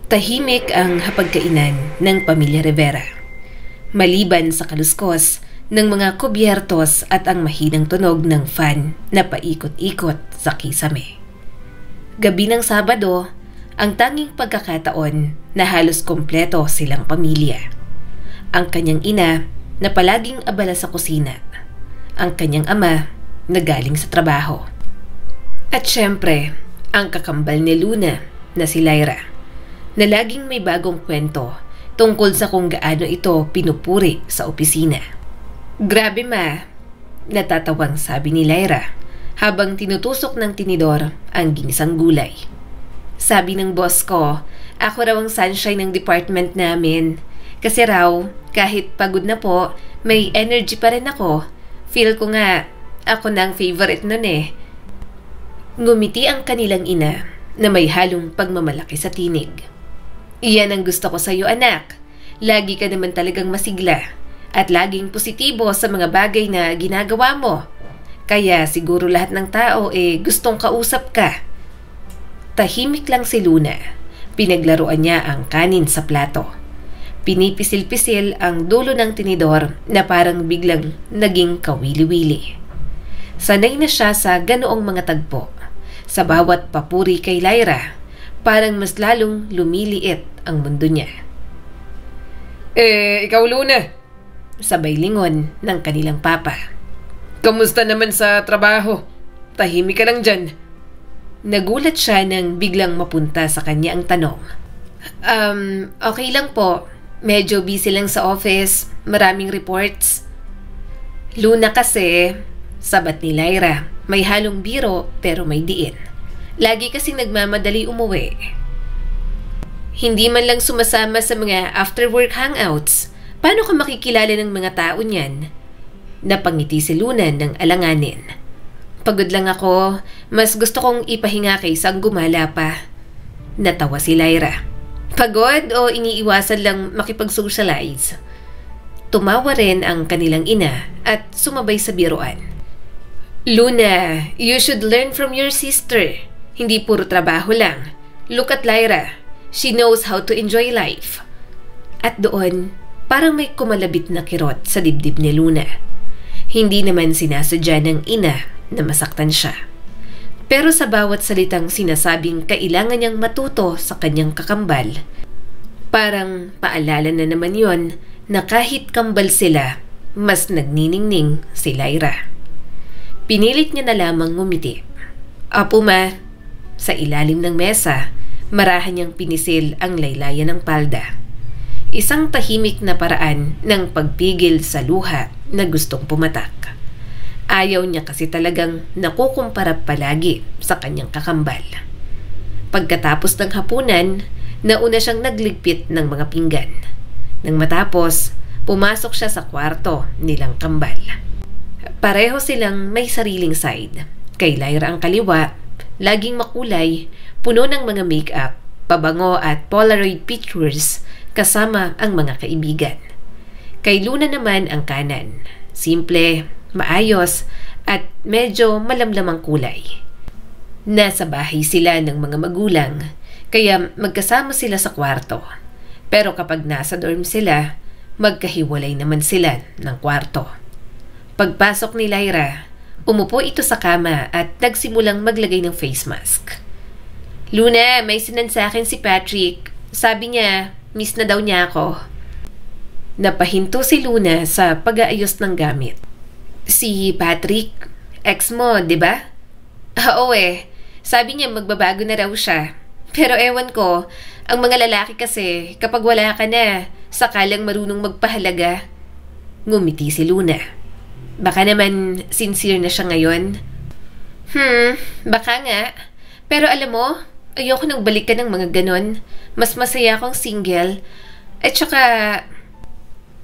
Tahimik ang hapagkainan ng pamilya Rivera. Maliban sa kaluskos ng mga kubyertos at ang mahinang tunog ng fan na paikot-ikot sa kisame. Gabi ng Sabado, ang tanging pagkakataon na halos kompleto silang pamilya. Ang kanyang ina na palaging abala sa kusina. Ang kanyang ama na galing sa trabaho. At syempre, ang kakambal ni Luna na si Lyra, na laging may bagong kwento tungkol sa kung gaano ito pinupuri sa opisina. "Grabe ma," natatawang sabi ni Lyra habang tinutusok ng tinidor ang ginisang gulay. "Sabi ng boss ko, ako raw ang sunshine ng department namin. Kasi raw, kahit pagod na po, may energy pa rin ako. Feel ko nga, ako na ang favorite nun eh." Ngumiti ang kanilang ina na may halong pagmamalaki sa tinig. "Iyan ang gusto ko sa iyo, anak. Lagi ka naman talagang masigla at laging positibo sa mga bagay na ginagawa mo. Kaya siguro lahat ng tao gustong kausap ka." Tahimik lang si Luna. Pinaglaruan niya ang kanin sa plato. Pinipisil-pisil ang dulo ng tinidor na parang biglang naging kawili-wili. Sanay na siya sa ganoong mga tagpo. Sa bawat papuri kay Lyra, parang mas lalong lumiliit ang mundo niya. Ikaw Luna," sabay lingon ng kanilang papa. "Kamusta naman sa trabaho? Tahimik ka lang dyan." Nagulat siya nang biglang mapunta sa kanya ang tanong. Okay lang po. Medyo busy lang sa office. Maraming reports." "Luna kasi," sabat ni Lyra, may halong biro pero may diin. "Lagi kasing nagmamadali umuwi. Hindi man lang sumasama sa mga after-work hangouts. Paano ka makikilala ng mga tao niyan?" Napangiti si Luna ng alanganin. "Pagod lang ako. Mas gusto kong ipahinga kaysa gumala pa." Natawa si Lyra. "Pagod o iniiwasan lang makipag-socialize?" Tumawa rin ang kanilang ina at sumabay sa biruan. "Luna, you should learn from your sister. Hindi puro trabaho lang. Look at Lyra. She knows how to enjoy life." At doon, parang may kumalabit na kirot sa dibdib ni Luna. Hindi naman sinasadya ng ina na masaktan siya. Pero sa bawat salitang sinasabing kailangan niyang matuto sa kanyang kakambal, parang paalala na naman yon na kahit kambal sila, mas nagniningning si Lyra. Pinilit niya na lamang ngumiti. "Apo ma." Sa ilalim ng mesa, marahan niyang pinisil ang laylayan ng palda. Isang tahimik na paraan ng pagpigil sa luha na gustong pumatak. Ayaw niya kasi talagang nakukumpara palagi sa kanyang kakambal. Pagkatapos ng hapunan, nauna siyang nagligpit ng mga pinggan. Nang matapos, pumasok siya sa kwarto nilang kambal. Pareho silang may sariling side. Kay Lyra ang kaliwa, laging makulay, puno ng mga make-up, pabango at Polaroid pictures kasama ang mga kaibigan. Kay Luna naman ang kanan. Simple, maayos, at medyo malamlamang kulay. Nasa bahay sila ng mga magulang, kaya magkasama sila sa kwarto. Pero kapag nasa dorm sila, magkahiwalay naman sila ng kwarto. Pagpasok ni Lyra, umupo ito sa kama at nagsimulang maglagay ng face mask. "Luna, may sinan sa akin si Patrick. Sabi niya, miss na daw niya ako." Napahinto si Luna sa pag-aayos ng gamit. "Si Patrick, ex mo, di ba?" "Oo Sabi niya magbabago na raw siya. Pero ewan ko, ang mga lalaki kasi kapag wala ka na, sakalang marunong magpahalaga." Ngumiti si Luna. "Baka naman sincere na siya ngayon." Baka nga. Pero alam mo, ayoko nang balikan ng mga ganon. Mas masaya akong single. At saka..."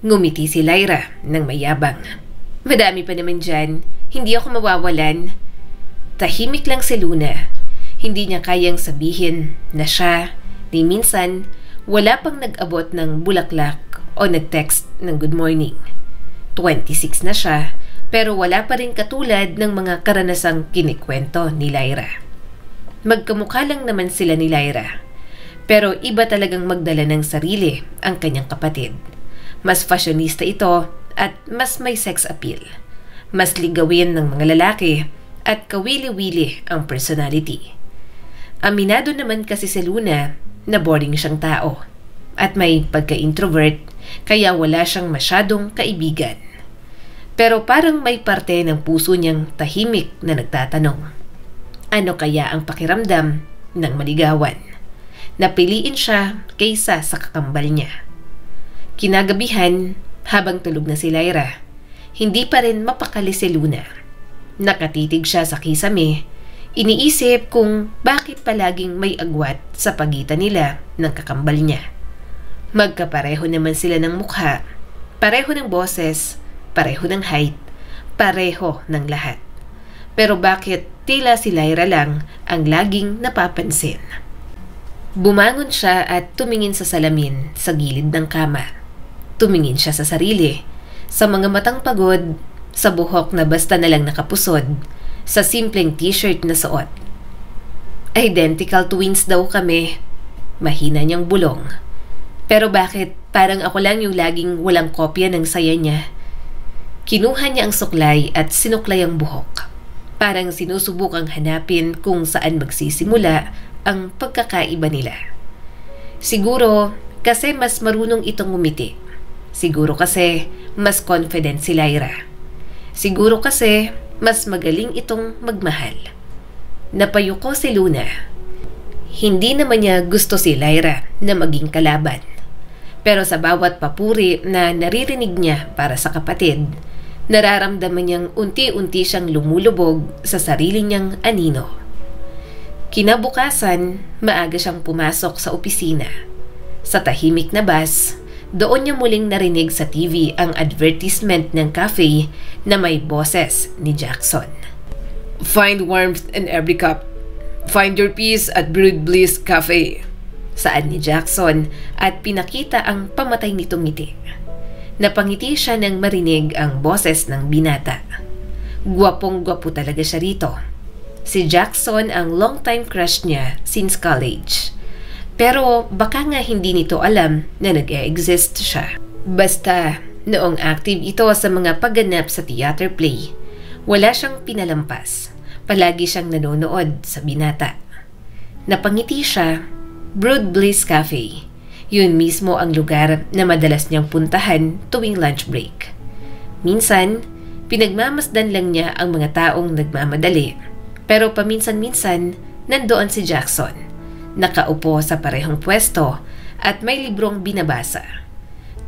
Ngumiti si Lyra ng mayabang. "Madami pa naman dyan. Hindi ako mawawalan." Tahimik lang si Luna. Hindi niya kayang sabihin na siya, ni minsan, wala pang nag-abot ng bulaklak o nag-text ng good morning. 26 na siya, pero wala pa rin katulad ng mga karanasang kinikwento ni Lyra. Magkamukha lang naman sila ni Lyra. Pero iba talagang magdala ng sarili ang kanyang kapatid. Mas fashionista ito at mas may sex appeal. Mas ligawin ng mga lalaki at kawili-wili ang personality. Aminado naman kasi si Luna na boring siyang tao at may pagka-introvert kaya wala siyang masyadong kaibigan. Pero parang may parte ng puso niyang tahimik na nagtatanong, ano kaya ang pakiramdam ng maligawan? Napiliin siya kaysa sa kakambal niya. Kinagabihan, habang tulog na si Lyra, hindi pa rin mapakali si Luna. Nakatitig siya sa kisame, iniisip kung bakit palaging may agwat sa pagitan nila ng kakambal niya. Magkapareho naman sila ng mukha, pareho ng boses, pareho ng height, pareho ng lahat. Pero bakit tila si Lyra lang ang laging napapansin? Bumangon siya at tumingin sa salamin sa gilid ng kama. Tumingin siya sa sarili, sa mga matang pagod, sa buhok na basta na lang nakapusod, sa simpleng t-shirt na suot. Identical twins daw kami, mahina niyang bulong. Pero bakit parang ako lang yung laging walang kopya ng saya niya? Kinuha niya ang suklay at sinuklay ang buhok. Parang sinusubukang hanapin kung saan magsisimula ang pagkakaiba nila. Siguro kasi mas marunong itong ngumiti. Siguro kasi mas confident si Lyra. Siguro kasi mas magaling itong magmahal. Napayuko si Luna. Hindi naman niya gusto si Lyra na maging kalaban. Pero sa bawat papuri na naririnig niya para sa kapatid, nararamdaman niyang unti-unti siyang lumulubog sa sarili niyang anino. Kinabukasan, maaga siyang pumasok sa opisina. Sa tahimik na bus, doon niya muling narinig sa TV ang advertisement ng cafe na may boses ni Jackson. Find warmth in every cup. Find your peace at Brewed Bliss Cafe. Saan ni Jackson at pinakita ang pamatay nitong ngiti. Napangiti siya nang marinig ang boses ng binata. Gwapong-gwapo talaga siya rito. Si Jackson ang long-time crush niya since college. Pero baka nga hindi nito alam na nag-e-exist siya. Basta, noong active ito sa mga pagganap sa theater play, wala siyang pinalampas. Palagi siyang nanonood sa binata. Napangiti siya, Brewed Bliss Cafe. Yun mismo ang lugar na madalas niyang puntahan tuwing lunch break. Minsan, pinagmamasdan lang niya ang mga taong nagmamadali. Pero paminsan-minsan, nandoon si Jackson, nakaupo sa parehong pwesto at may librong binabasa.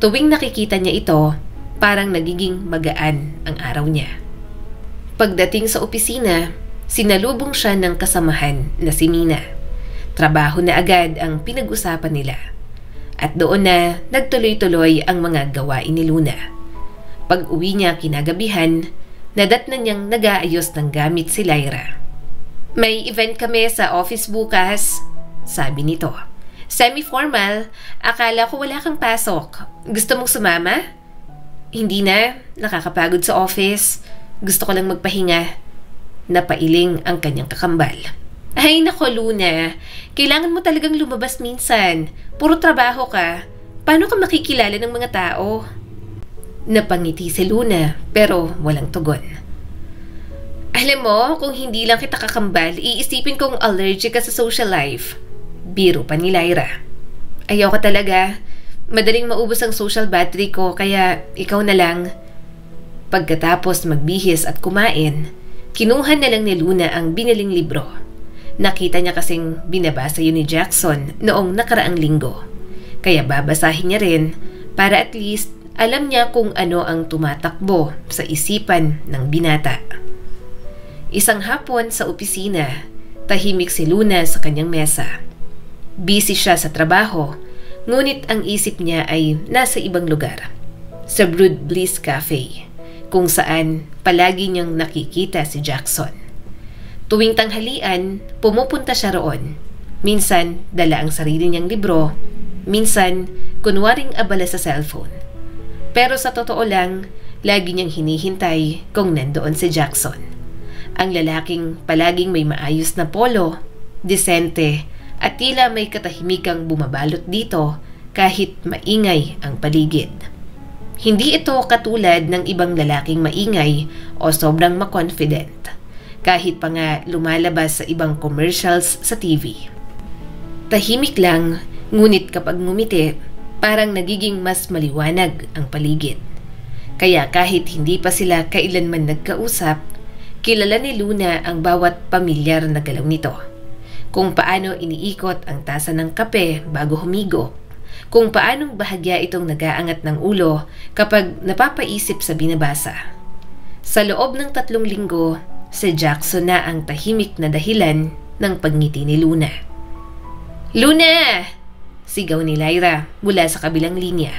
Tuwing nakikita niya ito, parang nagiging magaan ang araw niya. Pagdating sa opisina, sinalubong siya ng kasamahan na si Mina. Trabaho na agad ang pinag-usapan nila. At doon na nagtuloy-tuloy ang mga gawain ni Luna. Pag-uwi niya kinagabihan, nadatnan niyang nag-aayos ng gamit si Lyra. May event kami sa office bukas, sabi nito. Semi-formal, akala ko wala kang pasok. Gusto mong sumama? Hindi na, nakakapagod sa office. Gusto ko lang magpahinga. Napailing ang kanyang kakambal. Ay nako Luna, kailangan mo talagang lumabas minsan. Puro trabaho ka. Paano ka makikilala ng mga tao? Napangiti si Luna pero walang tugon. Alam mo, kung hindi lang kita kakambal, iisipin kong allergic ka sa social life. Biro pa ni Lyra. Ayaw ka talaga. Madaling maubos ang social battery ko kaya ikaw na lang. Pagkatapos magbihis at kumain, kinuha na lang ni Luna ang biniling libro. Nakita niya kasing binabasa yun ni Jackson noong nakaraang linggo. Kaya babasahin niya rin para at least alam niya kung ano ang tumatakbo sa isipan ng binata. Isang hapon sa opisina, tahimik si Luna sa kanyang mesa. Busy siya sa trabaho, ngunit ang isip niya ay nasa ibang lugar. Sa Brewed Bliss Cafe, kung saan palagi niyang nakikita si Jackson. Tuwing tanghalian, pumupunta siya roon. Minsan, dala ang sarili niyang libro. Minsan, kunwaring abala sa cellphone. Pero sa totoo lang, lagi niyang hinihintay kung nandoon si Jackson. Ang lalaking palaging may maayos na polo, disente, at tila may katahimikang bumabalot dito kahit maingay ang paligid. Hindi ito katulad ng ibang lalaking maingay o sobrang ma-confident, kahit pa nga lumalabas sa ibang commercials sa TV. Tahimik lang, ngunit kapag ngumiti, parang nagiging mas maliwanag ang paligid. Kaya kahit hindi pa sila kailanman nagkausap, kilala ni Luna ang bawat pamilyar na galaw nito. Kung paano iniikot ang tasa ng kape bago humigo, kung paanong bahagya itong nag-aangat ng ulo kapag napapaisip sa binabasa. Sa loob ng 3 linggo, si Jackson na ang tahimik na dahilan ng pagngiti ni Luna. "Luna!" sigaw ni Lyra mula sa kabilang linya.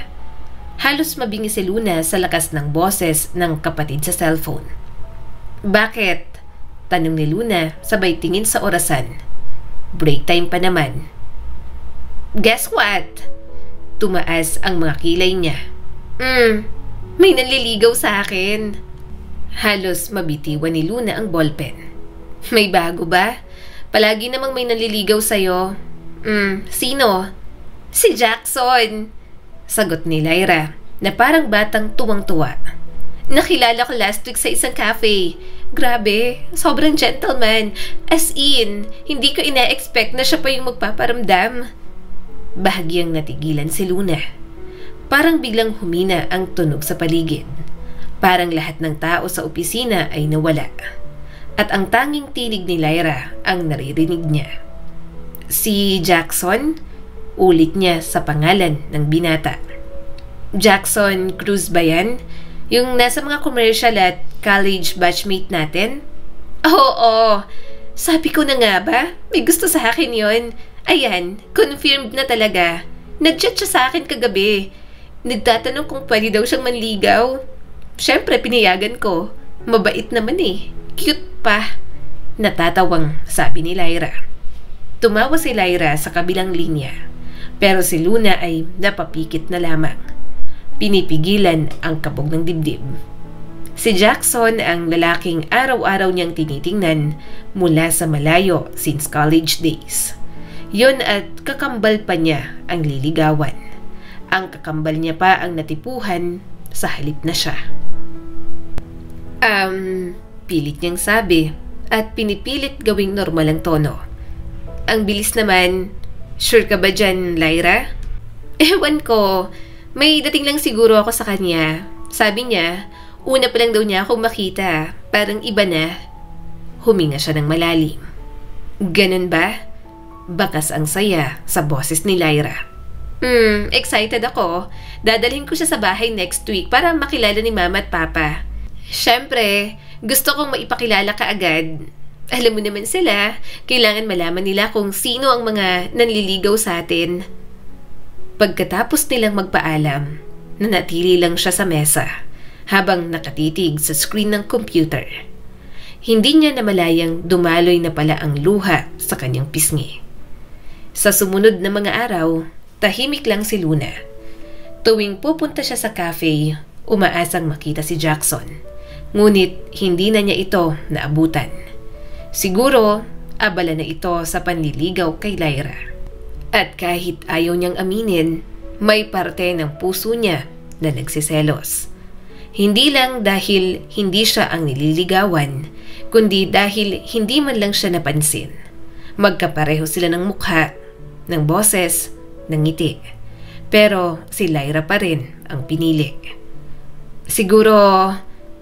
Halos mabingi si Luna sa lakas ng boses ng kapatid sa cellphone. "Bakit?" tanong ni Luna sabay tingin sa orasan. Break time pa naman. "Guess what?" Tumaas ang mga kilay niya. May nanliligaw sa akin." Halos mabitiwan ni Luna ang ballpen. "May bago ba? Palagi namang may nanliligaw sa'yo." Sino?" "Si Jackson," sagot ni Lyra na parang batang tuwang-tuwa. "Nakilala ko last week sa isang cafe. Grabe, sobrang gentleman. As in, hindi ko ina-expect na siya pa yung magpaparamdam." Bahagyang natigilan si Luna. Parang biglang humina ang tunog sa paligid. Parang lahat ng tao sa opisina ay nawala. At ang tanging tinig ni Lyra ang naririnig niya. "Si Jackson?" ulit niya sa pangalan ng binata. "Jackson Cruz ba yan? Yung nasa mga commercial at college batchmate natin?" Oo. Sabi ko na nga ba? May gusto sa akin yon. Ayan, confirmed na talaga. Nag-chat siya sa akin kagabi. Nagtatanong kung pwede daw siyang manligaw. Siyempre, pinayagan ko. Mabait naman eh. Cute pa. Natatawang sabi ni Lyra. Tumawa si Lyra sa kabilang linya. Pero si Luna ay napapikit na lamang. Pinipigilan ang kabog ng dibdib. Si Jackson ang lalaking araw-araw niyang tinitingnan mula sa malayo since college days. Yun at kakambal pa niya ang liligawan. Ang kakambal niya pa ang natipuhan sa halip na siya. Pilit niyang sabi at pinipilit gawing normal ang tono. "Ang bilis naman. Sure ka ba dyan, Lyra?" "Ewan ko. May dating lang siguro ako sa kanya. Sabi niya, una pa lang daw niya akong makita. Parang iba na." Huminga siya ng malalim. "Ganun ba?" Bakas ang saya sa boses ni Lyra. Excited ako. Dadalhin ko siya sa bahay next week para makilala ni Mama at Papa. Siyempre, gusto kong maipakilala ka agad. Alam mo naman sila, kailangan malaman nila kung sino ang mga nanliligaw sa atin." Pagkatapos nilang magpaalam, nanatili lang siya sa mesa habang nakatitig sa screen ng computer. Hindi niya namalayang dumaloy na pala ang luha sa kanyang pisngi. Sa sumunod na mga araw, tahimik lang si Luna. Tuwing pupunta siya sa cafe, umaasang makita si Jackson. Ngunit hindi na niya ito naabutan. Siguro, abala na ito sa panliligaw kay Lyra. At kahit ayaw niyang aminin, may parte ng puso niya na nagsiselos. Hindi lang dahil hindi siya ang nililigawan, kundi dahil hindi man lang siya napansin. Magkapareho sila ng mukha, ng boses, ng ngiti. Pero si Lyra pa rin ang pinili. Siguro,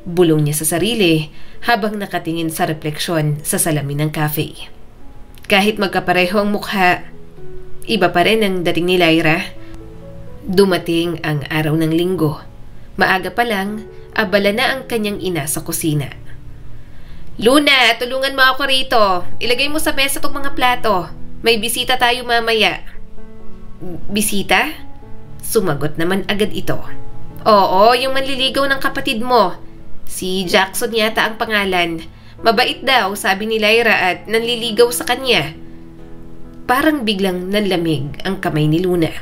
bulong niya sa sarili habang nakatingin sa refleksyon sa salamin ng cafe. Kahit magkapareho ang mukha, iba pa rin ang dating ni Lyra. Dumating ang araw ng linggo. Maaga pa lang, abala na ang kanyang ina sa kusina. "Luna, tulungan mo ako rito. Ilagay mo sa mesa tong mga plato. May bisita tayo mamaya." "Bisita?" Sumagot naman agad ito. "Oo, yung manliligaw ng kapatid mo. Si Jackson yata ang pangalan. Mabait daw, sabi ni Lyra at nanliligaw sa kanya." Parang biglang nanlamig ang kamay ni Luna.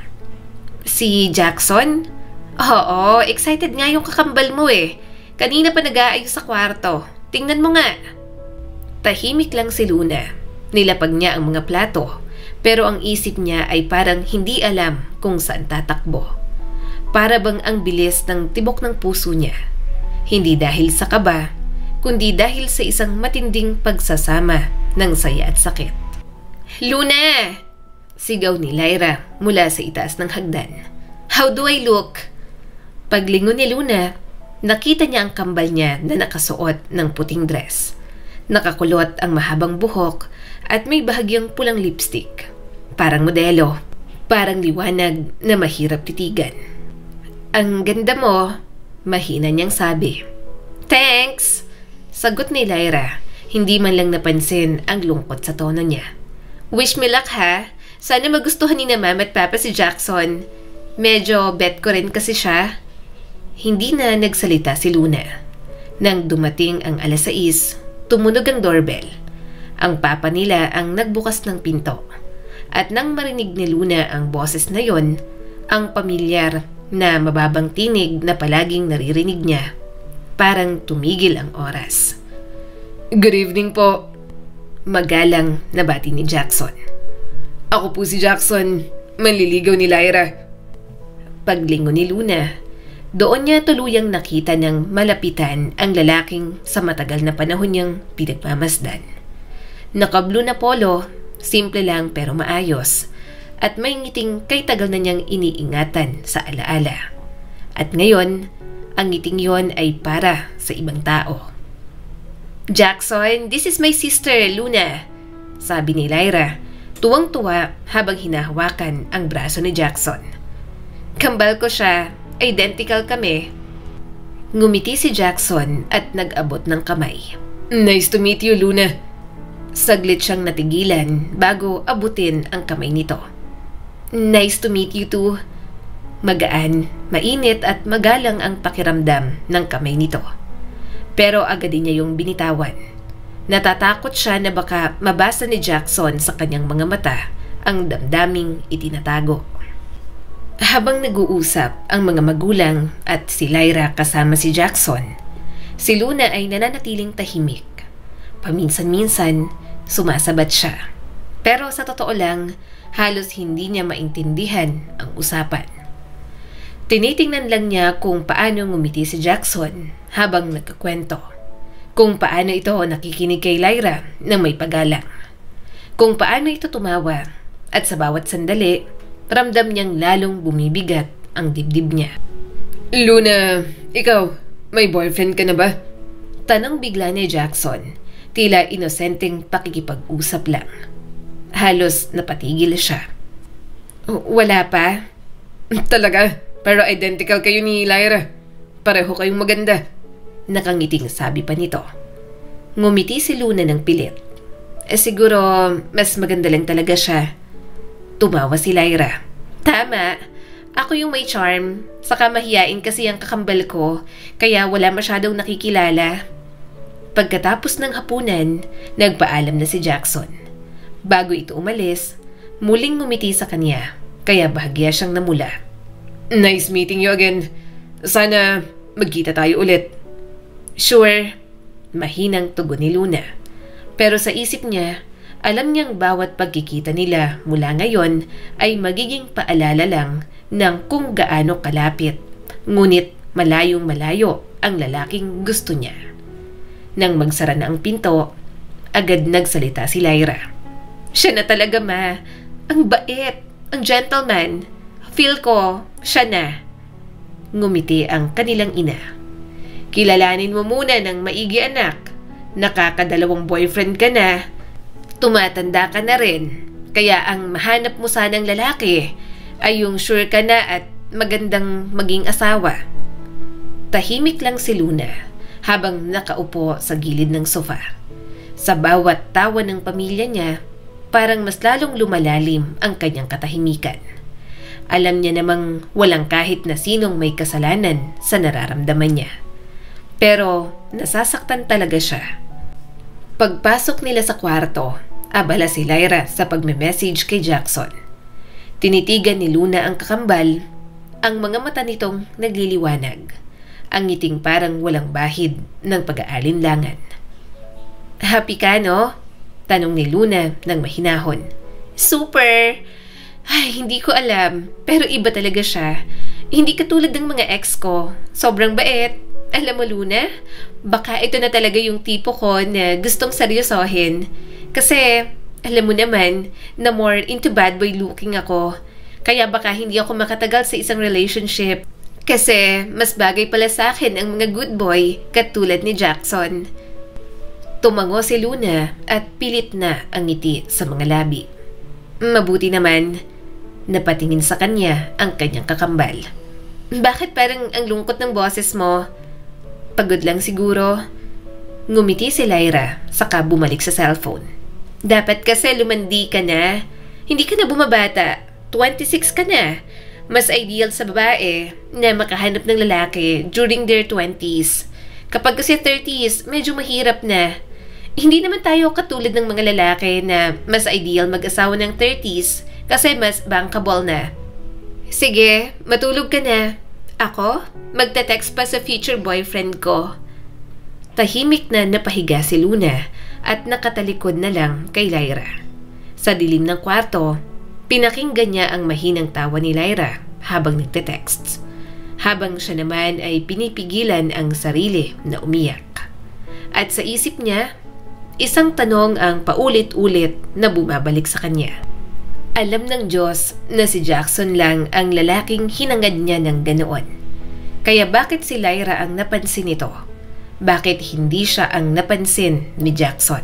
"Si Jackson?" "Oo, excited nga yung kakambal mo eh. Kanina pa nag-aayos sa kwarto. Tingnan mo nga." Tahimik lang si Luna. Nilapag niya ang mga plato. Pero ang isip niya ay parang hindi alam kung saan tatakbo. Para bang ang bilis ng tibok ng puso niya. Hindi dahil sa kaba, kundi dahil sa isang matinding pagsasama ng saya at sakit. "Luna!" sigaw ni Lyra mula sa itaas ng hagdan. "How do I look?" Paglingon ni Luna, nakita niya ang kambal niya na nakasuot ng puting dress. Nakakulot ang mahabang buhok at may bahagyang pulang lipstick. Parang modelo, parang liwanag na mahirap titigan. "Ang ganda mo," mahina niyang sabi. "Thanks," sagot ni Lyra, hindi man lang napansin ang lungkot sa tono niya. "Wish me luck ha. Sana magustuhan ni na Mama at Papa si Jackson. Medyo bet ko rin kasi siya." Hindi na nagsalita si Luna. Nang dumating ang 6:00, tumunog ang doorbell. Ang papa nila ang nagbukas ng pinto. At nang marinig ni Luna ang boses na yon, ang pamilyar na mababang tinig na palaging naririnig niya, parang tumigil ang oras. "Good evening po," magalang na bati ni Jackson. "Ako po si Jackson, manliligaw ni Lyra." Paglingon ni Luna, doon niya tuluyang nakita ng malapitan ang lalaking sa matagal na panahon niyang pinagmamasdan. Naka-blue na polo, simple lang pero maayos, at may ngiting kay tagal na niyang iniingatan sa alaala. At ngayon, ang ngiting yon ay para sa ibang tao. "Jackson, this is my sister, Luna," sabi ni Lyra, tuwang-tuwa habang hinahawakan ang braso ni Jackson. "Kambal ko siya, identical kami." Ngumiti si Jackson at nag-abot ng kamay. "Nice to meet you, Luna." Saglit siyang natigilan bago abutin ang kamay nito. "Nice to meet you too." Magaan, mainit at magalang ang pakiramdam ng kamay nito. Pero agad din niya yung binitawan. Natatakot siya na baka mabasa ni Jackson sa kanyang mga mata ang damdaming itinatago. Habang nag-uusap ang mga magulang at si Lyra kasama si Jackson, si Luna ay nananatiling tahimik. Paminsan-minsan, sumasabat siya. Pero sa totoo lang, halos hindi niya maintindihan ang usapan. Tinitingnan lang niya kung paano ngumiti si Jackson habang nagkakwento. Kung paano ito nakikinig kay Lyra na may paggalang. Kung paano ito tumawa at sa bawat sandali, ramdam niyang lalong bumibigat ang dibdib niya. "Luna, ikaw, may boyfriend ka na ba?" Tanong bigla ni Jackson, tila inosenteng pakikipag-usap lang. Halos napatigil siya. "Wala pa." "Talaga? Pero identical kayo ni Lyra. Pareho kayong maganda." Nakangiting sabi pa nito. Ngumiti si Luna ng pilit. Siguro mas maganda lang talaga siya." Tumawa si Lyra. "Tama. Ako yung may charm. Saka mahiyain kasi ang kakambal ko, kaya wala masyadong nakikilala." Pagkatapos ng hapunan, nagpaalam na si Jackson. Bago ito umalis, muling ngumiti sa kanya, kaya bahagya siyang namula. "Nice meeting you again. Sana magkita tayo ulit." "Sure," mahinang tugon ni Luna. Pero sa isip niya, alam niyang bawat pagkikita nila mula ngayon ay magiging paalala lang ng kung gaano kalapit, ngunit malayong malayo ang lalaking gusto niya. Nang magsara na ang pinto, agad nagsalita si Lyra. "Siya na talaga, Ma. Ang bait, ang gentleman. Feel ko, siya na." Ngumiti ang kanilang ina. "Kilalanin mo muna ng maigi, anak. Nakakadalawang boyfriend ka na. Tumatanda ka na rin. Kaya ang mahanap mo sanang lalaki ay yung sure ka na at magandang maging asawa." Tahimik lang si Luna habang nakaupo sa gilid ng sofa. Sa bawat tawa ng pamilya niya, parang mas lalong lumalalim ang kanyang katahimikan. Alam niya namang walang kahit na sinong may kasalanan sa nararamdaman niya. Pero nasasaktan talaga siya. Pagpasok nila sa kwarto, abala si Lyra sa pagme-message kay Jackson. Tinitigan ni Luna ang kakambal, ang mga mata nitong nagliliwanag, ang ngiting parang walang bahid ng pag-aalinlangan. "Happy ka, no?" tanong ni Luna ng mahinahon. Super! Ay, hindi ko alam. Pero iba talaga siya. Hindi katulad ng mga ex ko. Sobrang bait. Alam mo, Luna, baka ito na talaga yung tipo ko na gustong seryosohin. Kasi, alam mo naman, na more into bad boy looking ako. Kaya baka hindi ako makatagal sa isang relationship. Kasi, mas bagay pala sa akin ang mga good boy katulad ni Jackson. Tumango si Luna at pilit na ang ngiti sa mga labi. Mabuti naman, napatingin sa kanya ang kanyang kakambal. Bakit parang ang lungkot ng boses mo? Pagod lang siguro. Ngumiti si Lyra, saka bumalik sa cellphone. Dapat kasi lumandi ka na. Hindi ka na bumabata. 26 ka na. Mas ideal sa babae na makahanap ng lalaki during their 20s. Kapag kasi 30s, medyo mahirap na. Hindi naman tayo katulad ng mga lalaki na mas ideal mag-asawa ng 30s kasi mas bankable na. Sige, matulog ka na. Ako, magte-text pa sa future boyfriend ko. Tahimik na napahiga si Luna at nakatalikod na lang kay Lyra. Sa dilim ng kwarto, pinakinggan niya ang mahinang tawa ni Lyra habang nagte-texts. Habang siya naman ay pinipigilan ang sarili na umiyak. At sa isip niya, isang tanong ang paulit-ulit na bumabalik sa kanya. Alam ng Diyos na si Jackson lang ang lalaking hinangad niya ng ganoon. Kaya bakit si Lyra ang napansin nito? Bakit hindi siya ang napansin ni Jackson?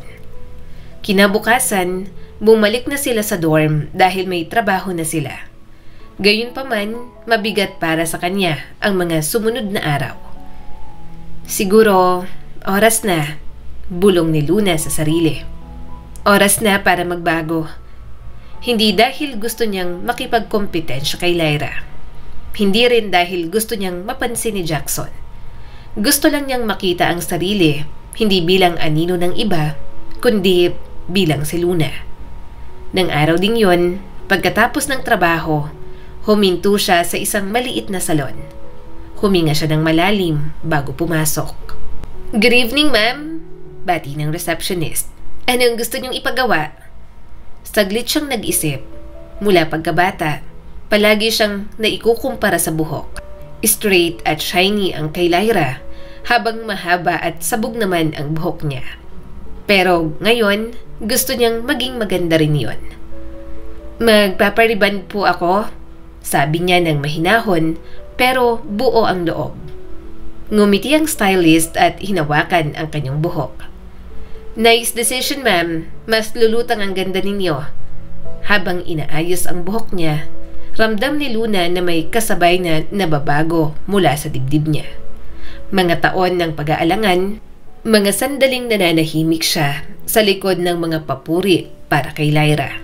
Kinabukasan, bumalik na sila sa dorm dahil may trabaho na sila. Gayunpaman, mabigat para sa kanya ang mga sumunod na araw. Siguro, oras na. Bulong ni Luna sa sarili. Oras na para magbago. Hindi dahil gusto niyang makipagkompetensya kay Lyra. Hindi rin dahil gusto niyang mapansin ni Jackson. Gusto lang niyang makita ang sarili, hindi bilang anino ng iba, kundi bilang si Luna. Nang araw ding yon, pagkatapos ng trabaho, huminto siya sa isang maliit na salon. Huminga siya ng malalim bago pumasok. Good evening, ma'am. Bati ng receptionist. Anong gusto niyong ipagawa? Saglit siyang nag-isip. Mula pagkabata, palagi siyang naikukumpara sa buhok. Straight at shiny ang kay Lyra, habang mahaba at sabog naman ang buhok niya. Pero ngayon, gusto niyang maging maganda rin yon. Magpapariband po ako, sabi niya ng mahinahon, pero buo ang loob. Ngumiti ang stylist at hinawakan ang kanyang buhok. Nice decision, ma'am. Mas lulutang ang ganda ninyo. Habang inaayos ang buhok niya, ramdam ni Luna na may kasabay na nababago mula sa dibdib niya. Mga taon ng pag-aalangan, mga sandaling nananahimik siya sa likod ng mga papuri para kay Lyra.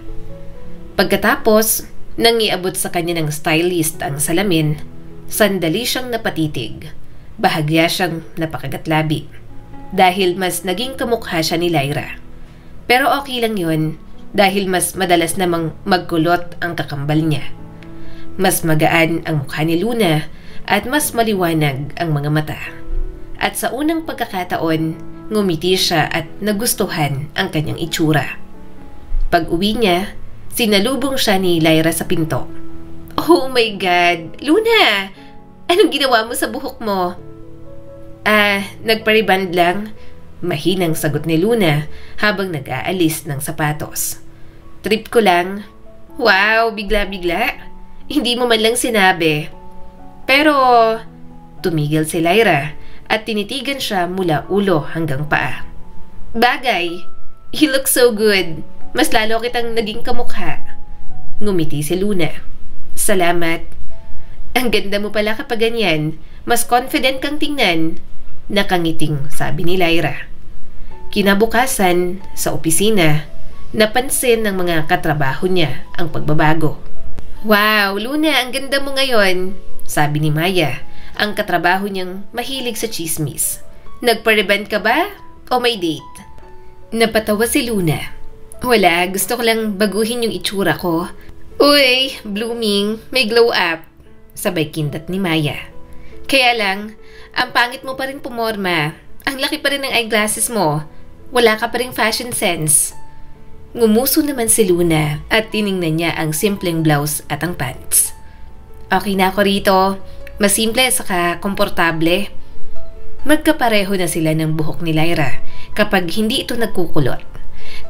Pagkatapos, nang iabot sa kanya ng stylist ang salamin, sandali siyang napatitig. Bahagya siyang napakagatlabi. Dahil mas naging kamukha siya ni Lyra. Pero okay lang yun dahil mas madalas namang magkulot ang kakambal niya. Mas magaan ang mukha ni Luna at mas maliwanag ang mga mata. At sa unang pagkakataon, ngumiti siya at nagustuhan ang kanyang itsura. Pag-uwi niya, sinalubong siya ni Lyra sa pinto. Oh my God! Luna! Anong ginawa mo sa buhok mo? Nagpariband lang. Mahinang sagot ni Luna habang nag-aalis ng sapatos. Trip ko lang. Wow, bigla-bigla. Hindi mo man lang sinabi. Pero, tumigil si Lyra at tinitigan siya mula ulo hanggang paa. Bagay, you look so good. Mas lalo kitang naging kamukha. Ngumiti si Luna. Salamat. Ang ganda mo pala kapag ganyan. Mas confident kang tingnan. Nakangiting sabi ni Lyra. Kinabukasan, sa opisina, napansin ng mga katrabaho niya ang pagbabago. Wow, Luna, ang ganda mo ngayon, sabi ni Maya, ang katrabaho niyang mahilig sa chismis. Nagpa-reband ka ba? O may date? Napatawa si Luna. Wala, gusto ko lang baguhin yung itsura ko. Uy, blooming, may glow up, sabay kindat ni Maya. Kaya lang, ang pangit mo pa rin pumorma. Ang laki pa rin ng eyeglasses mo. Wala ka pa rin fashion sense. Ngumuso naman si Luna at tiningnan niya ang simpleng blouse at ang pants. Okay na ako rito. Mas simple saka komportable. Magkapareho na sila ng buhok ni Lyra kapag hindi ito nagkukulot.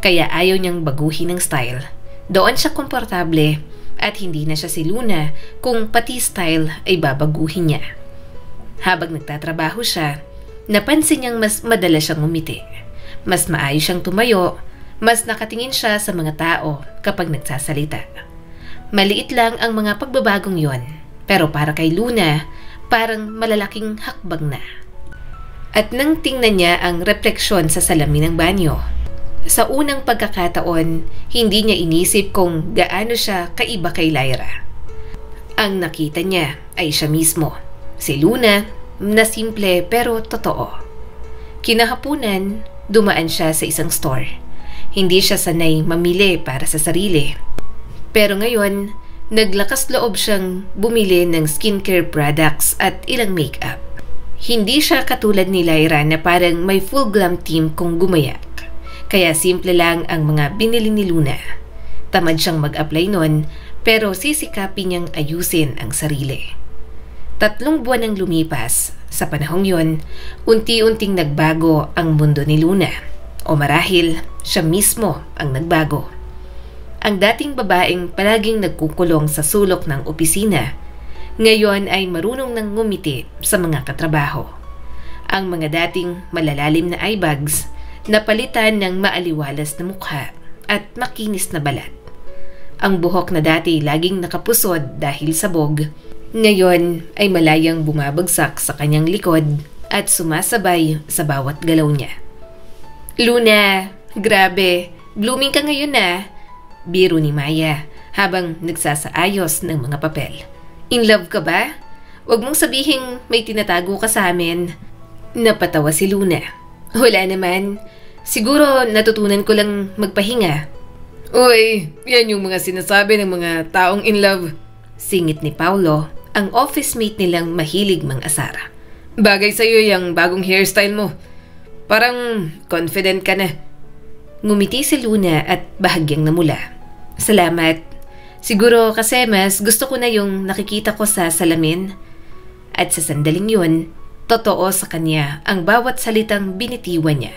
Kaya ayaw niyang baguhin ng style. Doon siya komportable at hindi na siya si Luna kung pati style ay babaguhin niya. Habang nagtatrabaho siya, napansin niyang mas madalas siyang ngumiti. Mas maayos siyang tumayo, mas nakatingin siya sa mga tao kapag nagsasalita. Maliit lang ang mga pagbabagong yon, pero para kay Luna, parang malalaking hakbang na. At nang tingnan niya ang refleksyon sa salamin ng banyo, sa unang pagkakataon, hindi niya inisip kung gaano siya kaiba kay Lyra. Ang nakita niya ay siya mismo, si Luna, na simple pero totoo. Kinahapunan, dumaan siya sa isang store. Hindi siya sanay mamili para sa sarili. Pero ngayon, naglakas loob siyang bumili ng skincare products at ilang makeup. Hindi siya katulad ni Lyra na parang may full glam team kung gumayak. Kaya simple lang ang mga binili ni Luna. Tamad siyang mag-apply nun, pero sisikapin niyang ayusin ang sarili. 3 buwan ang lumipas. Sa panahong yon, unti-unting nagbago ang mundo ni Luna. O marahil, siya mismo ang nagbago. Ang dating babaeng palaging nagkukulong sa sulok ng opisina, ngayon ay marunong nang ngumiti sa mga katrabaho. Ang mga dating malalalim na eyebags, napalitan ng maaliwalas na mukha at makinis na balat. Ang buhok na dati laging nakapusod dahil sabog, ngayon ay malayang bumabagsak sa kanyang likod at sumasabay sa bawat galaw niya. Luna, grabe, blooming ka ngayon na, biro ni Maya habang nagsasaayos ng mga papel. In love ka ba? Huwag mong sabihing may tinatago ka sa amin. Napatawa si Luna. Wala naman. Siguro natutunan ko lang magpahinga. Uy, yan yung mga sinasabi ng mga taong in love. Singit ni Paulo, ang office mate nilang mahilig mang-asara. Bagay sa'yo yung bagong hairstyle mo. Parang confident ka na. Ngumiti si Luna at bahagyang namula. Salamat. Siguro kasi mas gusto ko na yung nakikita ko sa salamin. At sa sandaling yun, totoo sa kanya ang bawat salitang binitiwan niya.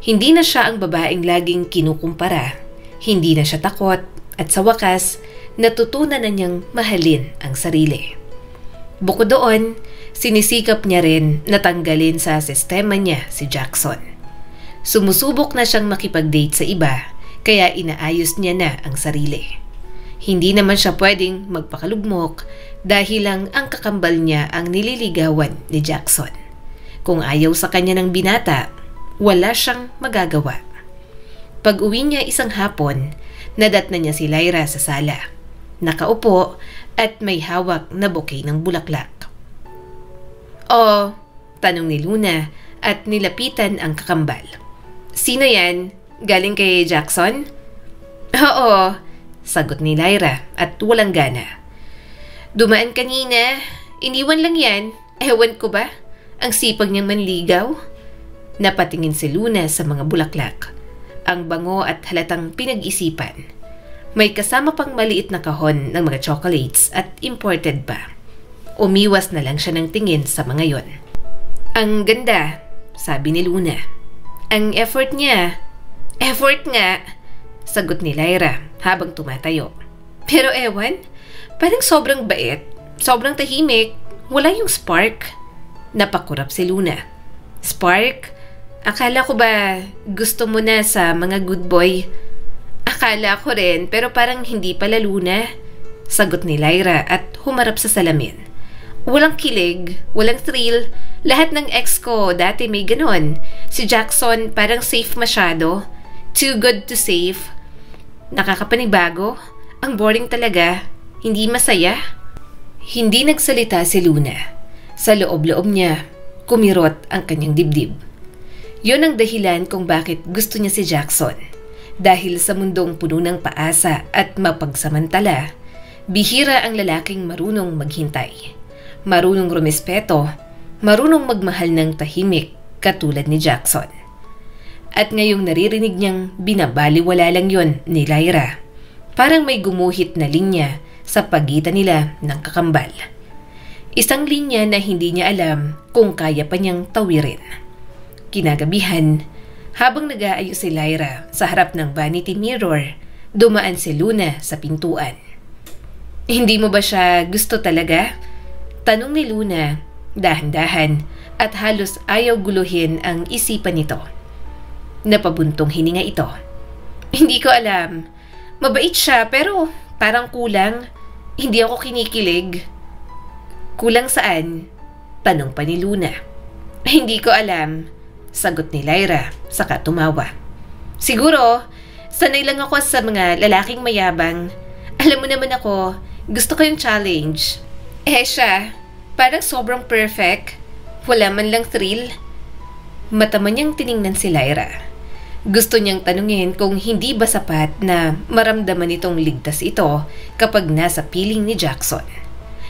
Hindi na siya ang babaeng laging kinukumpara. Hindi na siya takot at sa wakas, natutunan na niyang mahalin ang sarili. Bukod doon, sinisikap niya rin na tanggalin sa sistema niya si Jackson. Sumusubok na siyang makipag-date sa iba, kaya inaayos niya na ang sarili. Hindi naman siya pwedeng magpakalugmok dahil lang ang kakambal niya ang nililigawan ni Jackson. Kung ayaw sa kanya ng binata, wala siyang magagawa. Pag-uwi niya isang hapon, nadatnan niya si Lyra sa sala. Nakaupo at may hawak na bouquet ng bulaklak. "Oh," tanong ni Luna at nilapitan ang kakambal. "Sino yan? Galing kay Jackson?" "Oo," sagot ni Lyra at walang gana. "Dumaan kanina. Iniwan lang yan. Ewan ko ba? Ang sipag niyang manligaw." Napatingin si Luna sa mga bulaklak. Ang bango at halatang pinag-isipan. May kasama pang maliit na kahon ng mga chocolates at imported pa. Umiwas na lang siya ng tingin sa mga yon. "Ang ganda," sabi ni Luna. "Ang effort niya." "Effort nga," sagot ni Lyra habang tumatayo. "Pero ewan, parang sobrang bait, sobrang tahimik, wala yung spark." Napakurap si Luna. "Spark? Akala ko ba gusto mo na sa mga good boy?" "Akala ko rin, pero parang hindi pala, Luna," sagot ni Lyra at humarap sa salamin. "Walang kilig, walang thrill. Lahat ng ex ko dati may ganon. Si Jackson parang safe masyado. Too good to safe. Nakakapanibago. Ang boring talaga. Hindi masaya." Hindi nagsalita si Luna. Sa loob-loob niya, kumirot ang kanyang dibdib. Yun ang dahilan kung bakit gusto niya si Jackson. Dahil sa mundong puno ng paasa at mapagsamantala, bihira ang lalaking marunong maghintay. Marunong rumispeto, marunong magmahal ng tahimik katulad ni Jackson. At ngayong naririnig niyang binabaliwala lang yon ni Lyra. Parang may gumuhit na linya sa pagitan nila ng kakambal. Isang linya na hindi niya alam kung kaya pa niyang tawirin. Kinagabihan, habang nag-aayos si Lyra sa harap ng vanity mirror, dumaan si Luna sa pintuan. "Hindi mo ba siya gusto talaga?" Tanong ni Luna, dahan-dahan at halos ayaw guluhin ang isipan nito. Napabuntong hininga ito. "Hindi ko alam. Mabait siya pero parang kulang. Hindi ako kinikilig." "Kulang saan?" Tanong pa ni Luna. "Hindi ko alam," sagot ni Lyra, saka tumawa. "Siguro, sanay lang ako sa mga lalaking mayabang. Alam mo naman ako, gusto ko yung challenge." Siya, parang sobrang perfect. Wala man lang thrill." Mata man niyang tiningnan si Lyra. Gusto niyang tanungin kung hindi ba sapat na maramdaman itong ligtas ito kapag nasa piling ni Jackson.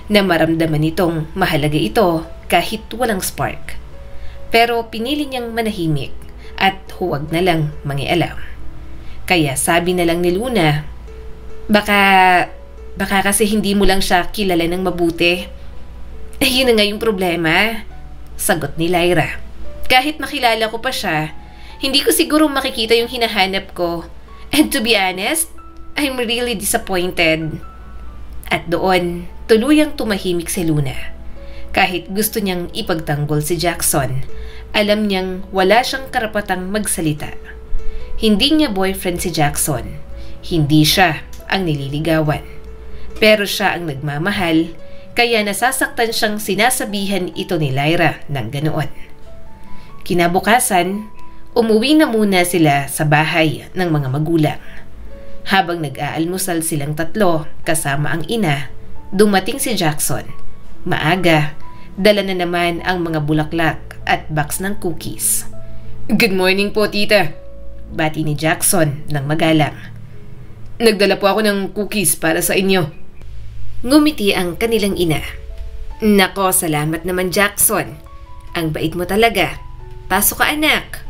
Na maramdaman itong mahalaga ito kahit walang spark. Pero pinili niyang manahimik at huwag na lang mangialam. Kaya sabi na lang ni Luna, Baka kasi hindi mo lang siya kilala ng mabuti." "Yun na nga yung problema," sagot ni Lyra. "Kahit makilala ko pa siya, hindi ko siguro makikita yung hinahanap ko. And to be honest, I'm really disappointed." At doon, tuluyang tumahimik si Luna. Kahit gusto niyang ipagtanggol si Jackson, alam niyang wala siyang karapatang magsalita. Hindi niya boyfriend si Jackson. Hindi siya ang nililigawan. Pero siya ang nagmamahal, kaya nasasaktan siyang sinasabihan ito ni Lyra ng ganoon. Kinabukasan, umuwi na muna sila sa bahay ng mga magulang. Habang nag-aalmusal silang tatlo kasama ang ina, dumating si Jackson. Maaga, dala na naman ang mga bulaklak at box ng cookies. "Good morning po, tita," bati ni Jackson ng magalang. "Nagdala po ako ng cookies para sa inyo." Ngumiti ang kanilang ina. "Nako, salamat naman Jackson. Ang bait mo talaga. Pasok ka anak."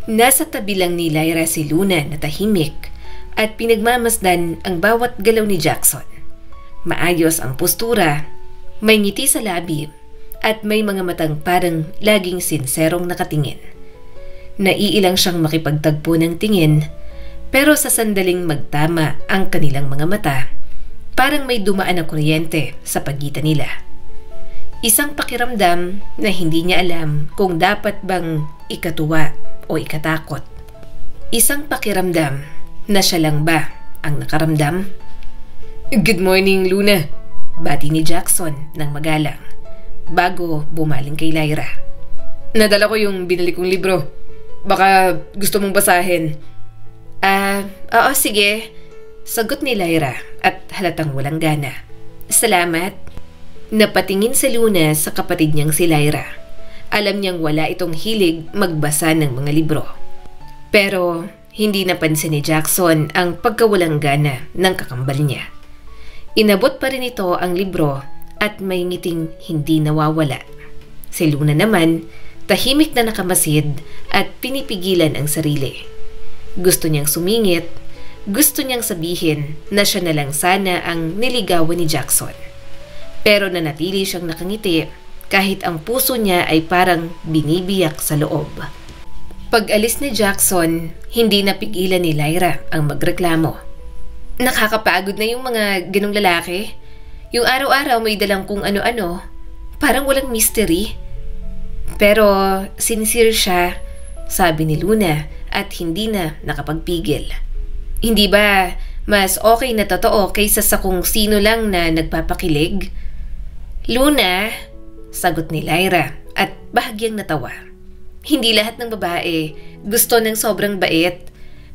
Nasa tabi lang ni Lyra si Luna na tahimik at pinagmamasdan ang bawat galaw ni Jackson. Maayos ang postura, may ngiti sa labi at may mga matang parang laging sinserong nakatingin. Naiilang siyang makipagtagpo ng tingin, pero sa sandaling magtama ang kanilang mga mata, parang may dumaan na kuryente sa pagitan nila. Isang pakiramdam na hindi niya alam kung dapat bang ikatuwa o ikatakot. Isang pakiramdam na siya lang ba ang nakaramdam? "Good morning, Luna," bati ni Jackson ng magalang, bago bumaling kay Lyra. "Nadala ko yung binili kong libro. Baka gusto mong basahin." Oo, sige," sagot ni Lyra at halatang walang gana. "Salamat." Napatingin si Luna sa kapatid niyang si Lyra. Alam niyang wala itong hilig magbasa ng mga libro. Pero hindi napansin ni Jackson ang pagkawalang gana ng kakambal niya. Inabot pa rin ito ang libro at may ngiting hindi nawawala. Si Luna naman, tahimik na nakamasid at pinipigilan ang sarili. Gusto niyang sumingit, gusto niyang sabihin na siya na lang sana ang niligawan ni Jackson. Pero nanatili siyang nakangiti kahit ang puso niya ay parang binibiyak sa loob. Pag-alis ni Jackson, hindi napigilan ni Lyra ang magreklamo. "Nakakapagod na yung mga ganong lalaki. Yung araw-araw may dalang kung ano-ano. Parang walang mystery." "Pero sincere siya," sabi ni Luna at hindi na nakapagpigil. "Hindi ba mas okay na totoo kaysa sa kung sino lang na nagpapakilig?" "Luna," sagot ni Lyra at bahagyang natawa. Hindi lahat ng babae gusto ng sobrang bait.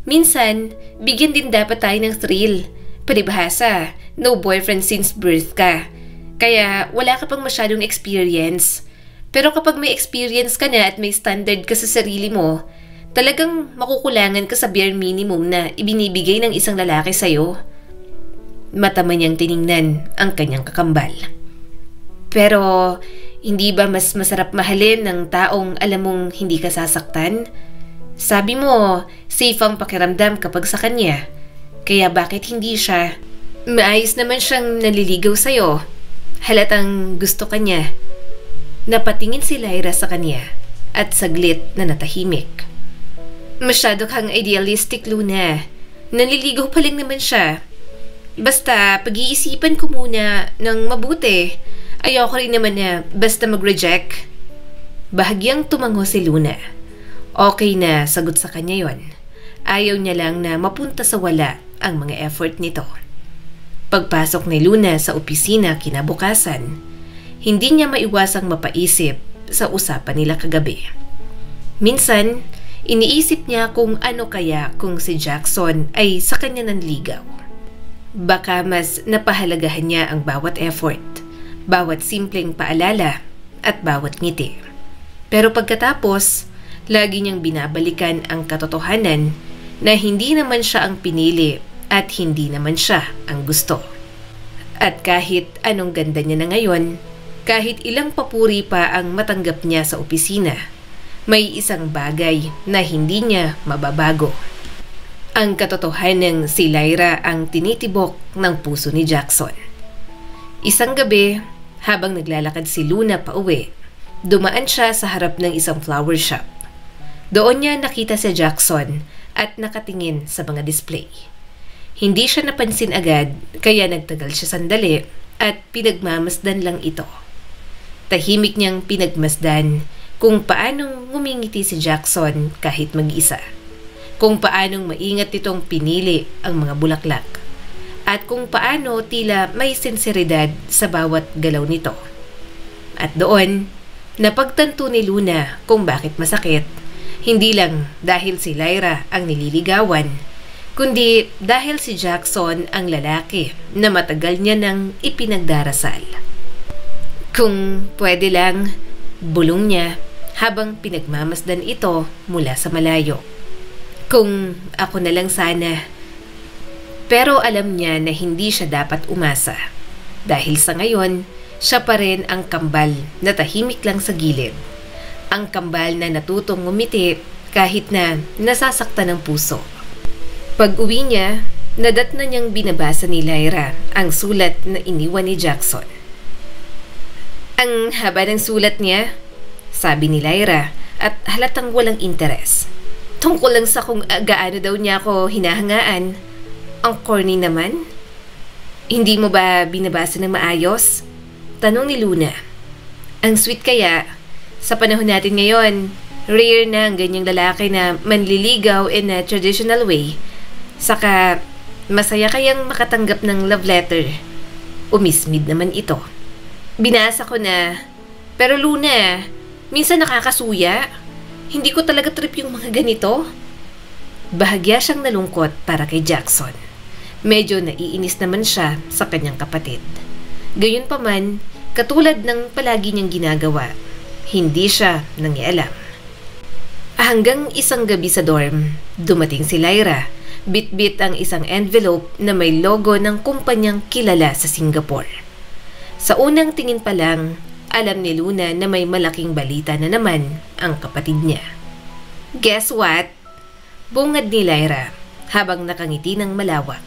Minsan, bigyan din dapat tayo ng thrill. Palibhasa, no boyfriend since birth ka. Kaya wala ka pang masyadong experience. Pero kapag may experience ka na at may standard ka sa sarili mo, talagang makukulangan ka sa bare minimum na ibinibigay ng isang lalaki sa'yo. Matama niyang tiningnan ang kanyang kakambal. "Pero hindi ba mas masarap mahalin ng taong alam mong hindi ka sasaktan? Sabi mo, safe ang pakiramdam kapag sa kanya. Kaya bakit hindi siya? Maayos naman siyang naliligaw sa'yo. Halatang gusto ka niya. Napatingin si Lyra sa kanya at saglit na natahimik. Masyado kang idealistic, Luna. Naliligaw pa lang naman siya. Basta pag-iisipan ko muna ng mabuti. Ayoko rin naman na basta mag-reject. Bahagyang tumango si Luna. Okay na sagot sa kanya yon. Ayaw niya lang na mapunta sa wala ang mga effort nito. Pagpasok ni Luna sa opisina kinabukasan, hindi niya maiwasang mapaisip sa usapan nila kagabi. Minsan, iniisip niya kung ano kaya kung si Jackson ay sa kanya nanligaw. Baka mas napahalagahan niya ang bawat effort, bawat simpleng paalala at bawat ngiti. Pero pagkatapos, lagi niyang binabalikan ang katotohanan na hindi naman siya ang pinili at hindi naman siya ang gusto. At kahit anong ganda niya na ngayon, kahit ilang papuri pa ang matanggap niya sa opisina, may isang bagay na hindi niya mababago. Ang katotohanan si Lyra ang tinitibok ng puso ni Jackson. Isang gabi, habang naglalakad si Luna pauwi, dumaan siya sa harap ng isang flower shop. Doon niya nakita si Jackson at nakatingin sa mga display. Hindi siya napansin agad kaya nagtagal siya sandali at pinagmamasdan lang ito. Tahimik niyang pinagmasdan kung paanong ngumingiti si Jackson kahit mag-isa. Kung paanong maingat itong pinili ang mga bulaklak. At kung paano tila may sinseridad sa bawat galaw nito. At doon, napagtanto ni Luna kung bakit masakit. Hindi lang dahil si Lyra ang nililigawan, kundi dahil si Jackson ang lalaki na matagal niya nang ipinagdarasal. Kung pwede lang, bulong niya habang pinagmamasdan ito mula sa malayo. Kung ako na lang sana. Pero alam niya na hindi siya dapat umasa. Dahil sa ngayon, siya pa rin ang kambal na tahimik lang sa gilid. Ang kambal na natutong ngumiti kahit na nasasaktan ng puso. Pag-uwi niya, nadat na niyang binabasa ni Lyra ang sulat na iniwan ni Jackson. Ang haba ng sulat niya, sabi ni Lyra at halatang walang interes. Tungkol lang sa kung gaano daw niya ako hinahangaan. Ang corny naman. Hindi mo ba binabasa ng maayos? Tanong ni Luna. Ang sweet kaya. Sa panahon natin ngayon, rare na ang ganyang lalaki na manliligaw in a traditional way. Saka, masaya kayang makatanggap ng love letter. Umismid naman ito. Binasa ko na. Pero Luna, minsan nakakasuya. Hindi ko talaga trip yung mga ganito. Bahagya siyang nalungkot para kay Jackson. Medyo naiinis naman siya sa kanyang kapatid. Gayunpaman, katulad ng palagi niyang ginagawa, hindi siya nangialam. Hanggang isang gabi sa dorm, dumating si Lyra. Bit-bit ang isang envelope na may logo ng kumpanyang kilala sa Singapore. Sa unang tingin pa lang, alam ni Luna na may malaking balita na naman ang kapatid niya. Guess what? Bungad ni Lyra habang nakangiti ng malawak.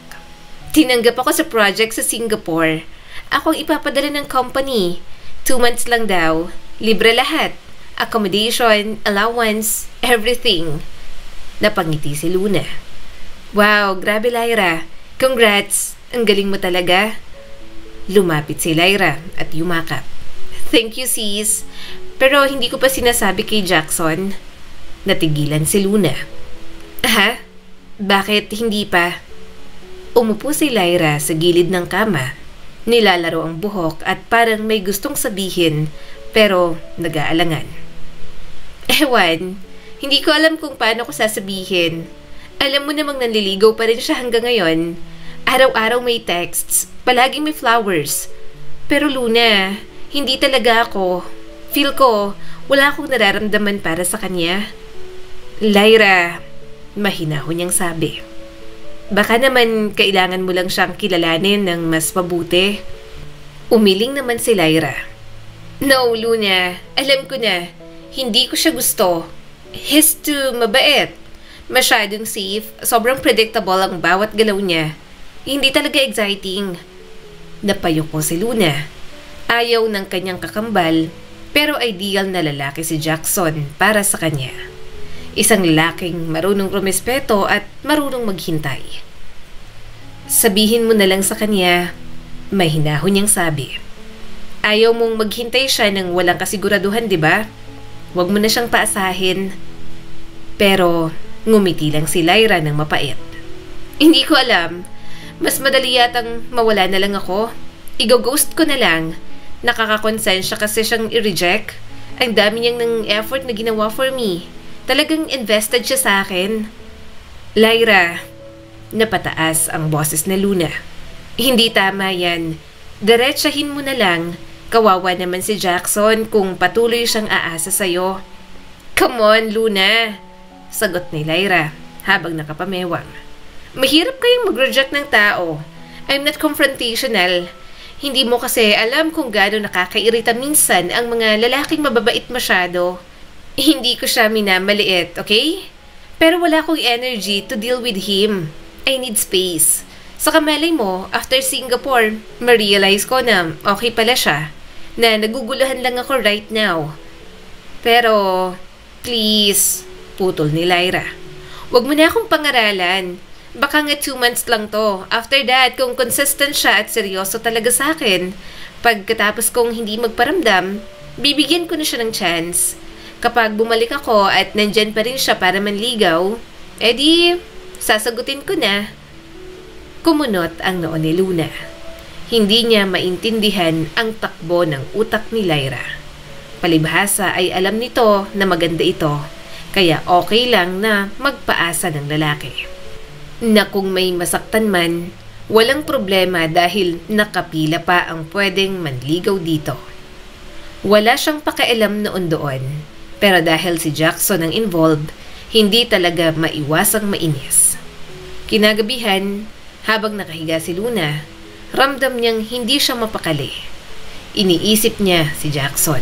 Tinanggap ako sa project sa Singapore. Ako ang ipapadala ng company. 2 months lang daw. Libre lahat. Accommodation, allowance, everything. Napangiti si Luna. Wow, grabe Lyra. Congrats. Ang galing mo talaga. Lumapit si Lyra at yumakap. Thank you sis. Pero hindi ko pa sinasabi kay Jackson. Natigilan si Luna. Ha? Bakit hindi pa? Umupo si Lyra sa gilid ng kama. Nilalaro ang buhok at parang may gustong sabihin pero nag-aalangan. Ewan, hindi ko alam kung paano ko sasabihin. Alam mo namang nanliligaw pa rin siya hanggang ngayon. Araw-araw may texts, palaging may flowers. Pero Luna, hindi talaga ako. Feel ko, wala akong nararamdaman para sa kanya. Lyra, mahinaho niyang sabi. Baka naman kailangan mo lang siyang kilalanin ng mas mabuti. Umiling naman si Lyra. No, Luna, alam ko na. Hindi ko siya gusto. He's too mabait. Masyadong safe, sobrang predictable ang bawat galaw niya. Hindi talaga exciting. Napayuko si Luna. Ayaw ng kanyang kakambal, pero ideal na lalaki si Jackson para sa kanya. Isang lalaking marunong rumespeto at marunong maghintay. Sabihin mo na lang sa kanya, may hinahon niyang sabi. Ayaw mong maghintay siya ng walang kasiguraduhan, di ba? Huwag mo na siyang paasahin. Pero ngumiti lang si Lyra ng mapait. Hindi ko alam. Mas madali yatang mawala na lang ako. Igo-ghost ko na lang. Nakakakonsensya kasi siyang i-reject. Ang dami niyang ng effort na ginawa for me. Talagang invested siya sa akin. Lyra, napataas ang boses na Luna. Hindi tama yan. Diretsahin mo na lang. Kawawa naman si Jackson kung patuloy siyang aasa sa'yo. Come on, Luna. Sagot ni Lyra habang nakapamewang. Mahirap kayong mag-reject ng tao. I'm not confrontational. Hindi mo kasi alam kung gaano nakakairita minsan ang mga lalaking mababait masyado. Hindi ko siya minamaliit, okay? Pero wala akong energy to deal with him. I need space. Sa kamalay mo, after Singapore, ma-realize ko na okay pala siya. Na naguguluhan lang ako right now. Pero, please, putol ni Lyra. Huwag mo na akong pangaralan. Baka nga 2 months lang to. After that, kung consistent siya at seryoso talaga sa akin, pagkatapos kong hindi magparamdam, bibigyan ko na siya ng chance. Kapag bumalik ako at nandyan pa rin siya para manligaw, edi, sasagutin ko na. Kumunot ang noo ni Luna. Hindi niya maintindihan ang takbo ng utak ni Lyra. Palibhasa ay alam nito na maganda ito, kaya okay lang na magpaasa ng lalaki. Na kung may masaktan man, walang problema dahil nakapila pa ang pwedeng manligaw dito. Wala siyang pakialam noon doon. Pero dahil si Jackson ang involved, hindi talaga maiwasang mainis. Kinagabihan, habang nakahiga si Luna, ramdam niyang hindi siya mapakali. Iniisip niya si Jackson.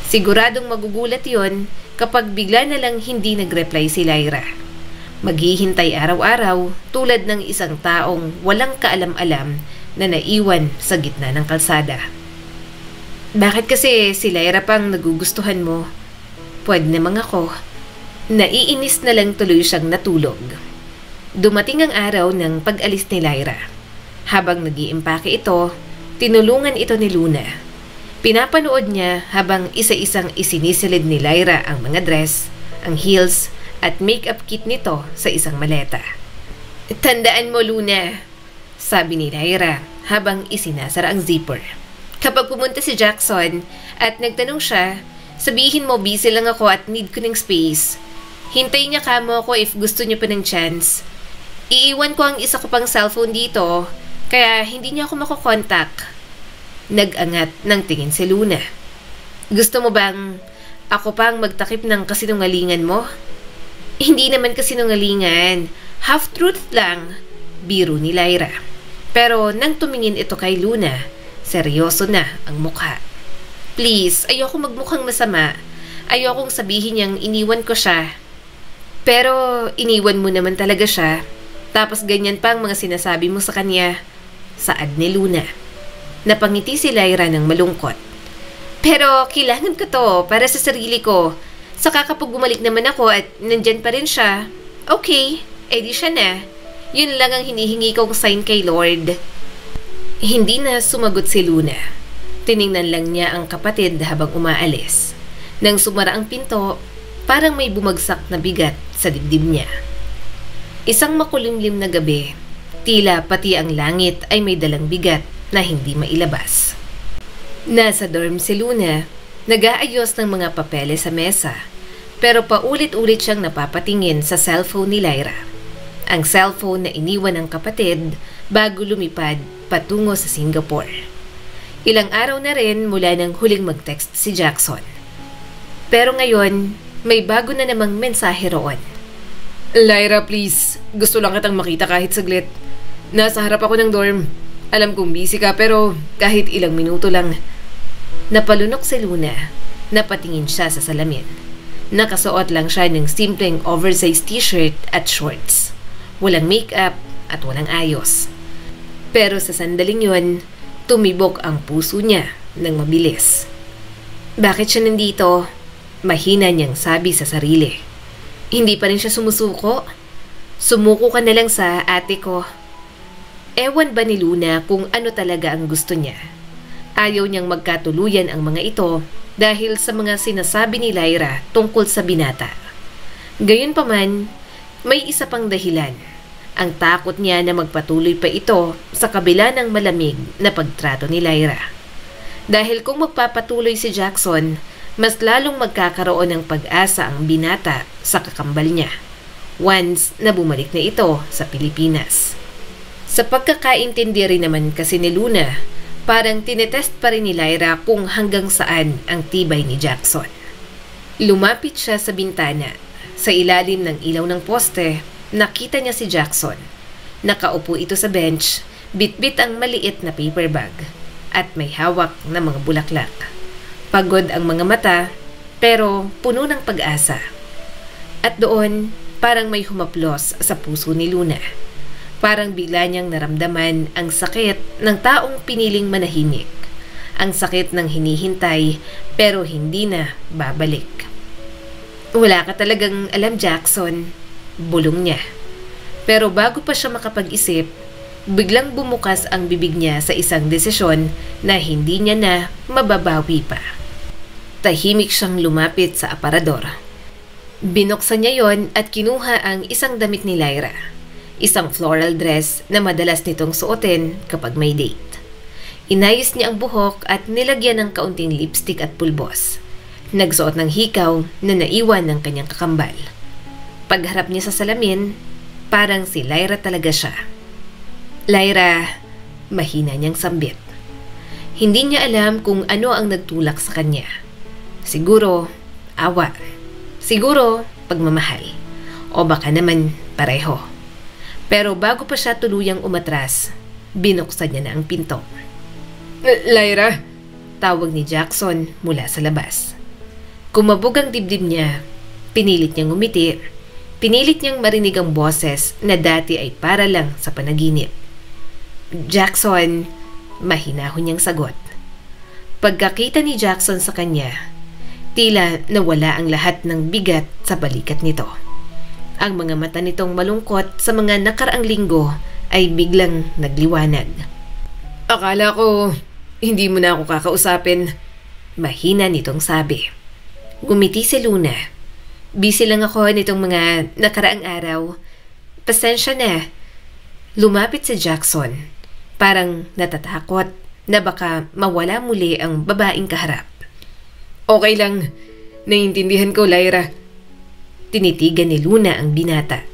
Siguradong magugulat yon kapag bigla na lang hindi nag-reply si Lyra. Maghihintay araw-araw tulad ng isang taong walang kaalam-alam na naiwan sa gitna ng kalsada. Bakit kasi si Lyra pang nagugustuhan mo? Pwede namang ako. Naiinis na lang tuloy siyang natulog. Dumating ang araw ng pag-alis ni Lyra. Habang nag-iimpake ito, tinulungan ito ni Luna. Pinapanood niya habang isa-isang isinisilid ni Lyra ang mga dress, ang heels, at makeup kit nito sa isang maleta. Tandaan mo, Luna, sabi ni Lyra habang isinasara ang zipper. Kapag pumunta si Jackson at nagtanong siya, sabihin mo busy lang ako at need ko ng space. Hintayin niya kamo ako if gusto niya pa ng chance. Iiwan ko ang isa ko pang cellphone dito, kaya hindi niya ako makokontak. Nag-angat ng tingin si Luna. Gusto mo bang ako pang magtakip ng kasinungalingan mo? Hindi naman kasinungalingan. Half-truth lang. Biro ni Lyra. Pero nang tumingin ito kay Luna, seryoso na ang mukha. Please, ayoko magmukhang masama. Ayokong sabihin niyang iniwan ko siya. Pero iniwan mo naman talaga siya. Tapos ganyan pa ang mga sinasabi mo sa kanya. Saad ni Luna. Napangiti si Lyra ng malungkot. Pero kailangan ko to para sa sarili ko. Saka kapag bumalik naman ako at nandyan pa rin siya, okay, edi siya na. Yun lang ang hinihingi kong sign kay Lord. Hindi na sumagot si Luna. Tiningnan lang niya ang kapatid habang umaalis. Nang sumara ang pinto, parang may bumagsak na bigat sa dibdib niya. Isang makulimlim na gabi, tila pati ang langit ay may dalang bigat na hindi mailabas. Nasa dorm si Luna, nag-aayos ng mga papeles sa mesa, pero paulit-ulit siyang napapatingin sa cellphone ni Lyra. Ang cellphone na iniwan ng kapatid bago lumipad patungo sa Singapore. Ilang araw na rin mula nang huling mag-text si Jackson. Pero ngayon, may bago na namang mensahe roon. Lyra, please. Gusto lang kitang makita kahit saglit. Nasa harap ako ng dorm. Alam kong busy ka pero kahit ilang minuto lang. Napalunok si Luna. Napatingin siya sa salamin. Nakasuot lang siya ng simpleng oversized t-shirt at shorts. Walang makeup at walang ayos. Pero sa sandaling yun, tumibok ang puso niya ng mabilis. Bakit siya nandito? Mahina niyang sabi sa sarili. Hindi pa rin siya sumusuko. Sumuko ka na lang sa ate ko. Ewan ba ni Luna kung ano talaga ang gusto niya? Ayaw niyang magkatuluyan ang mga ito dahil sa mga sinasabi ni Lyra tungkol sa binata. Gayunpaman, may isa pang dahilan. Ang takot niya na magpatuloy pa ito sa kabila ng malamig na pagtrato ni Lyra. Dahil kung magpapatuloy si Jackson, mas lalong magkakaroon ng pag-asa ang binata sa kakambal niya once na bumalik na ito sa Pilipinas. Sa pagkakaintindi rin naman kasi ni Luna, parang tinetest pa rin ni Lyra kung hanggang saan ang tibay ni Jackson. Lumapit siya sa bintana. Sa ilalim ng ilaw ng poste, nakita niya si Jackson. Nakaupo ito sa bench, bitbit ang maliit na paper bag, at may hawak na mga bulaklak. Pagod ang mga mata, pero puno ng pag-asa. At doon, parang may humaplos sa puso ni Luna. Parang bigla niyang naramdaman ang sakit ng taong piniling manahimik. Ang sakit ng hinihintay pero hindi na babalik. Wala ka talagang alam, Jackson. Bulong niya. Pero bago pa siya makapag-isip, biglang bumukas ang bibig niya sa isang desisyon na hindi niya na mababawi pa. Tahimik siyang lumapit sa aparador. Binuksan niya yon at kinuha ang isang damit ni Lyra. Isang floral dress na madalas nitong suotin kapag may date. Inayos niya ang buhok at nilagyan ng kaunting lipstick at pulbos. Nagsuot ng hikaw na naiwan ng kanyang kakambal. Pagharap niya sa salamin, parang si Lyra talaga siya. Lyra, mahina niyang sambit. Hindi niya alam kung ano ang nagtulak sa kanya. Siguro, awa. Siguro, pagmamahal. O baka naman pareho. Pero bago pa siya tuluyang umatras, binuksan niya na ang pinto. Lyra! Tawag ni Jackson mula sa labas. Kumabog ang dibdib niya. Pinilit niyang ngumiti. Pinilit niyang marinig ang boses na dati ay para lang sa panaginip. Jackson, mahinahon niyang sagot. Pagkakita ni Jackson sa kanya, tila nawala ang lahat ng bigat sa balikat nito. Ang mga mata nitong malungkot sa mga nakaraang linggo ay biglang nagliwanag. Akala ko hindi mo na ako kakausapin. Mahina nitong sabi. Gumiti si Luna. Busy lang ako nitong mga nakaraang araw. Pasensya na. Lumapit si Jackson. Parang natatakot na baka mawala muli ang babaeng kaharap. Okay lang. Naiintindihan ko, Lyra. Tinitigan ni Luna ang binata.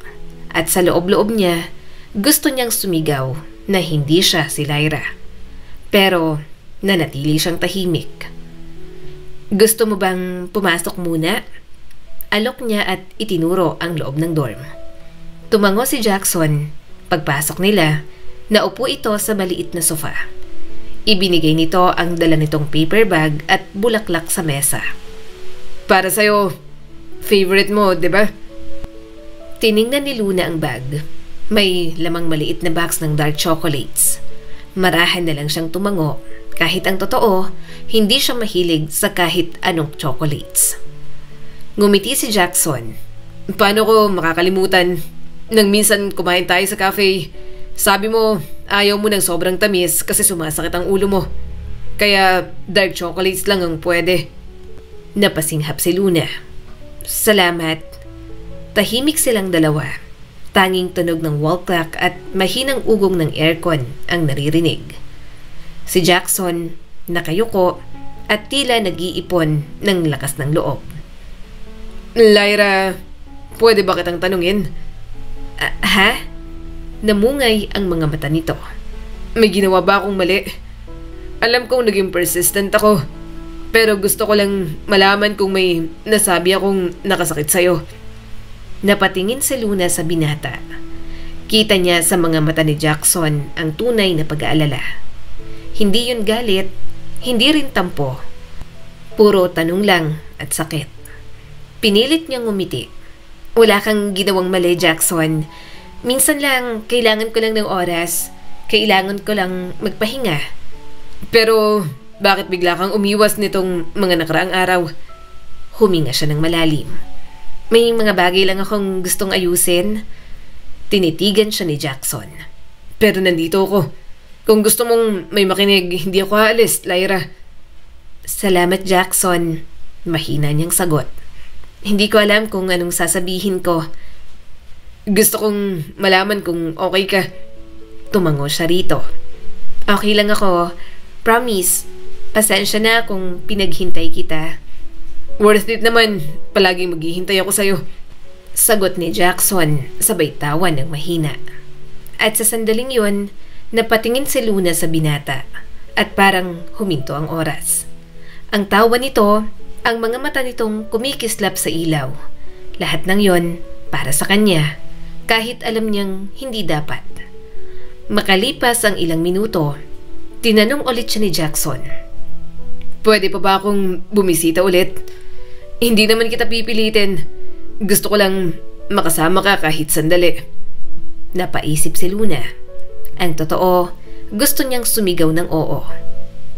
At sa loob-loob niya, gusto niyang sumigaw na hindi siya si Lyra. Pero nanatili siyang tahimik. Gusto mo bang pumasok muna? Alok niya at itinuro ang loob ng dorm. Tumango si Jackson. Pagpasok nila, naupo ito sa maliit na sofa. Ibinigay nito ang dala nitong paper bag at bulaklak sa mesa. Para sa'yo, favorite mo, di ba? Tiningnan ni Luna ang bag. May lamang maliit na box ng dark chocolates. Marahan na lang siyang tumango. Kahit ang totoo, hindi siya mahilig sa kahit anong chocolates. Ngumiti si Jackson. Paano ko makakalimutan? Nang minsan kumain tayo sa cafe, sabi mo ayaw mo ng sobrang tamis kasi sumasakit ang ulo mo. Kaya dark chocolates lang ang pwede. Napasinghap si Luna. Salamat. Tahimik silang dalawa. Tanging tunog ng wall clock at mahinang ugong ng aircon ang naririnig. Si Jackson nakayuko at tila nag-iipon ng lakas ng loob. Lyra, pwede ba kitang tanungin? Ha? Namungay ang mga mata nito. May ginawa ba akong mali? Alam kong naging persistent ako. Pero gusto ko lang malaman kung may nasabi akong nakasakit sa'yo. Napatingin si Luna sa binata. Kita niya sa mga mata ni Jackson ang tunay na pag-aalala. Hindi yun galit, hindi rin tampo. Puro tanong lang at sakit. Pinilit niyang ngumiti. Wala kang ginawang mali, Jackson. Minsan lang, kailangan ko lang ng oras. Kailangan ko lang magpahinga. Pero, bakit bigla kang umiwas nitong mga nakaraang araw? Huminga siya ng malalim. May mga bagay lang akong gustong ayusin. Tinitigan siya ni Jackson. Pero nandito ako. Kung gusto mong may makinig, hindi ako aalis, Lyra. Salamat, Jackson. Mahina niyang sagot. Hindi ko alam kung anong sasabihin ko. Gusto kong malaman kung okay ka. Tumango siya rito. Okay lang ako. Promise. Pasensya na kung pinaghintay kita. Worth it naman. Palaging maghihintay ako sa'yo. Sagot ni Jackson, sabay tawa ng mahina. At sa sandaling yun, napatingin si Luna sa binata at parang huminto ang oras. Ang tawa nito, ang mga mata nitong kumikislap sa ilaw. Lahat ng yon para sa kanya, kahit alam niyang hindi dapat. Makalipas ang ilang minuto, tinanong ulit siya ni Jackson. Pwede pa ba akong bumisita ulit? Hindi naman kita pipilitin. Gusto ko lang makasama ka kahit sandali. Napaisip si Luna. Ang totoo, gusto niyang sumigaw ng oo.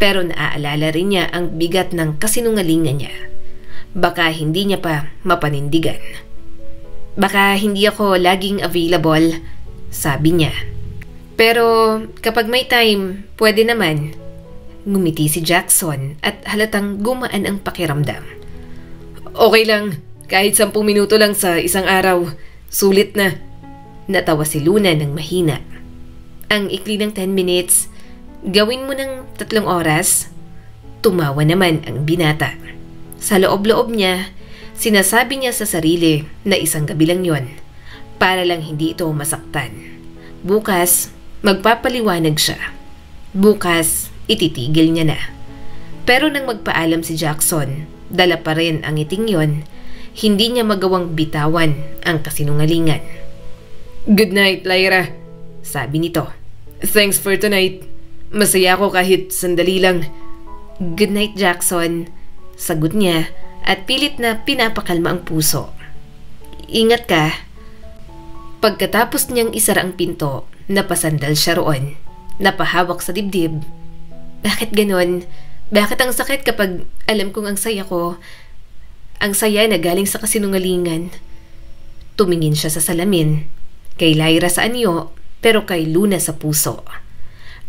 Pero naaalala rin niya ang bigat ng kasinungalingan niya. Baka hindi niya pa mapanindigan. Baka hindi ako laging available, sabi niya. Pero kapag may time, pwede naman. Ngumiti si Jackson at halatang gumaan ang pakiramdam. Okay lang, kahit 10 minuto lang sa isang araw, sulit na. Natawa si Luna ng mahina. Ang ikli ng 10 minutes, gawin mo ng 3 oras? Tumawa naman ang binata. Sa loob-loob niya, sinasabi niya sa sarili na isang gabi lang yon, para lang hindi ito masaktan. Bukas, magpapaliwanag siya. Bukas, ititigil niya na. Pero nang magpaalam si Jackson, dala pa rin ang ngiting yon, hindi niya magawang bitawan ang kasinungalingan. Good night, Lyra, sabi nito. Thanks for tonight. Masaya ako kahit sandali lang. Good night, Jackson, sagot niya at pilit na pinapakalma ang puso. Ingat ka. Pagkatapos niyang isara ang pinto, napasandal siya roon. Napahawak sa dibdib. Bakit ganon? Bakit ang sakit kapag alam kong ang saya ko? Ang saya na galing sa kasinungalingan. Tumingin siya sa salamin. Kay Lyra sa anyo, pero kay Luna sa puso.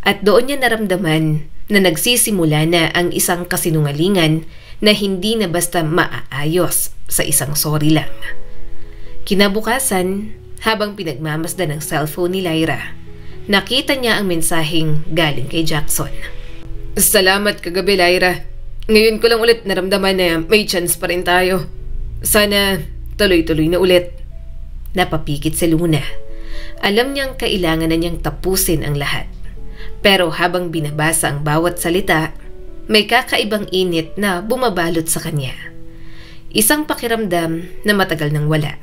At doon niya naramdaman na nagsisimula na ang isang kasinungalingan na hindi na basta maaayos sa isang sorry lang. Kinabukasan, habang pinagmamasdan ng cellphone ni Lyra, nakita niya ang mensaheng galing kay Jackson. Salamat kagabi, Lyra. Ngayon ko lang ulit naramdaman na may chance pa rin tayo. Sana tuloy-tuloy na ulit. Napapikit si Luna. Alam niyang kailangan na niyang tapusin ang lahat. Pero habang binabasa ang bawat salita, may kakaibang init na bumabalot sa kanya. Isang pakiramdam na matagal nang wala.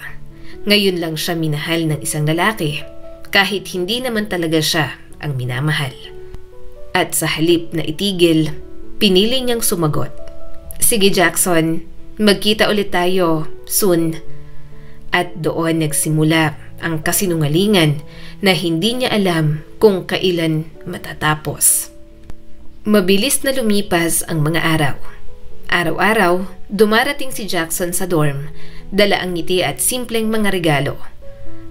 Ngayon lang siya minahal ng isang lalaki, kahit hindi naman talaga siya ang minamahal. At sa halip na itigil, pinili niyang sumagot. Sige, Jackson, magkita ulit tayo soon. At doon nagsimula ang kasinungalingan na hindi niya alam kung kailan matatapos. Mabilis na lumipas ang mga araw. Araw-araw, dumarating si Jackson sa dorm, dala ang ngiti at simpleng mga regalo.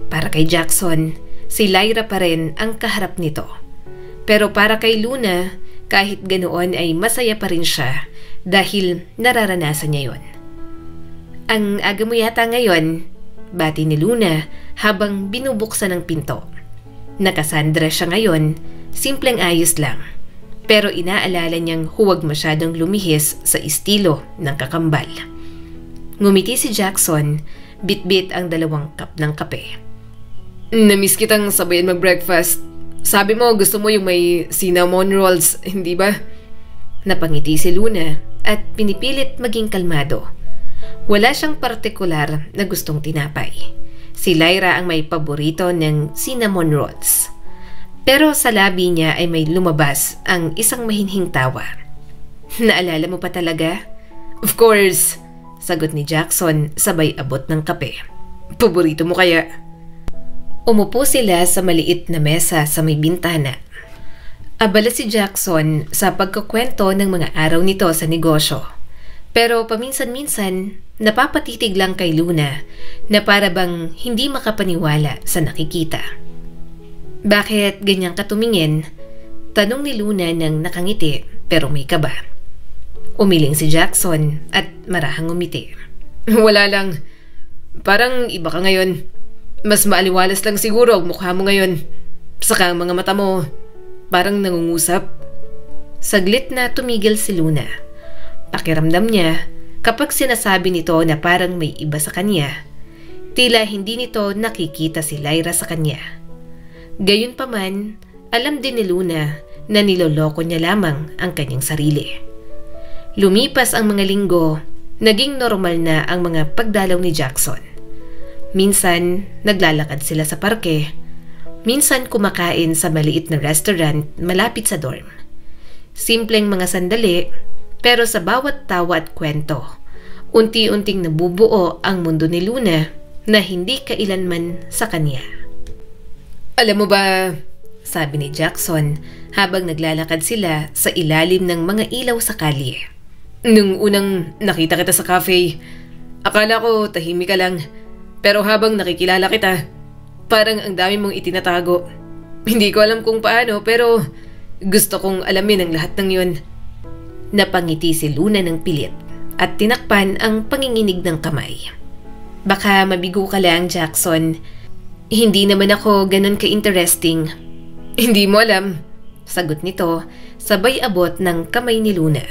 Para kay Jackson, si Lyra pa rin ang kaharap nito. Pero para kay Luna, kahit ganoon ay masaya pa rin siya dahil nararanasan niya yon. Ang aga mo yata ngayon, bati ni Luna habang binubuksan ang pinto. Nakasandra siya ngayon, simpleng ayos lang. Pero inaalala niyang huwag masyadong lumihis sa estilo ng kakambal. Ngumiti si Jackson, bit-bit ang 2 cup ng kape. Namiss kitang sabayan mag-breakfast. Sabi mo gusto mo yung may cinnamon rolls, hindi ba? Napangiti si Luna at pinipilit maging kalmado. Wala siyang partikular na gustong tinapay. Si Lyra ang may paborito ng cinnamon rolls. Pero sa labi niya ay may lumabas ang isang mahinhing tawa. Naalala mo pa talaga? Of course, Sagot ni Jackson sabay abot ng kape. Paborito mo kaya? Umupo sila sa maliit na mesa sa may bintana. Abala si Jackson sa pagkukwento ng mga araw nito sa negosyo. Pero paminsan-minsan, napapatitig lang kay Luna na para bang hindi makapaniwala sa nakikita. Bakit ganyang katumingin? Tanong ni Luna nang nakangiti pero may kaba. Umiling si Jackson at marahang umiti. Wala lang. Parang iba ka ngayon. Mas maaliwalas lang siguro ang mukha mo ngayon. Saka ang mga mata mo, parang nangungusap. Saglit na tumigil si Luna. Pakiramdam niya kapag sinasabi nito na parang may iba sa kanya, tila hindi nito nakikita si Lyra sa kanya. Gayunpaman, alam din ni Luna na niloloko niya lamang ang kanyang sarili. Lumipas ang mga linggo, naging normal na ang mga pagdalaw ni Jackson. Minsan, naglalakad sila sa parke. Minsan kumakain sa maliit na restaurant malapit sa dorm. Simpleng mga sandali, pero sa bawat tawa at kwento, unti-unting nabubuo ang mundo ni Luna na hindi kailanman sa kanya. Alam mo ba, sabi ni Jackson habang naglalakad sila sa ilalim ng mga ilaw sa kalye. Nung unang nakita kita sa cafe, akala ko tahimik ka lang. Pero habang nakikilala kita, parang ang dami mong itinatago. Hindi ko alam kung paano pero gusto kong alamin ang lahat ng yun. Napangiti si Luna ng pilit at tinakpan ang panginginig ng kamay. Baka mabigo ka lang, Jackson. Hindi naman ako ganun ka-interesting. Hindi mo alam, sagot nito sabay abot ng kamay ni Luna.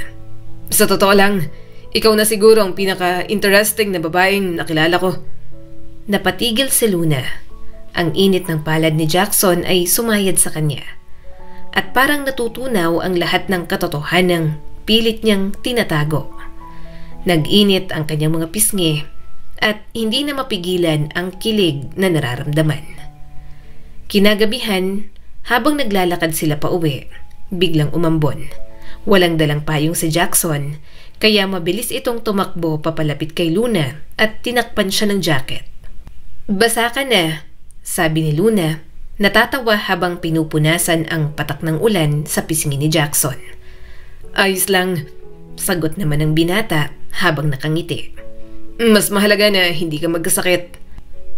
Sa totoo lang, ikaw na siguro ang pinaka-interesting na babaeng nakilala ko. Napatigil si Luna. Ang init ng palad ni Jackson ay sumayad sa kanya. At parang natutunaw ang lahat ng katotohanang pilit niyang tinatago. Nag-init ang kanyang mga pisngi at hindi na mapigilan ang kilig na nararamdaman. Kinagabihan, habang naglalakad sila pa uwi, biglang umambon. Walang dalang payong si Jackson, kaya mabilis itong tumakbo papalapit kay Luna at tinakpan siya ng jacket. Basa ka na, sabi ni Luna, natatawa habang pinupunasan ang patak ng ulan sa pisngi ni Jackson. Ayos lang, sagot naman ng binata habang nakangiti. Mas mahalaga na hindi ka magkasakit.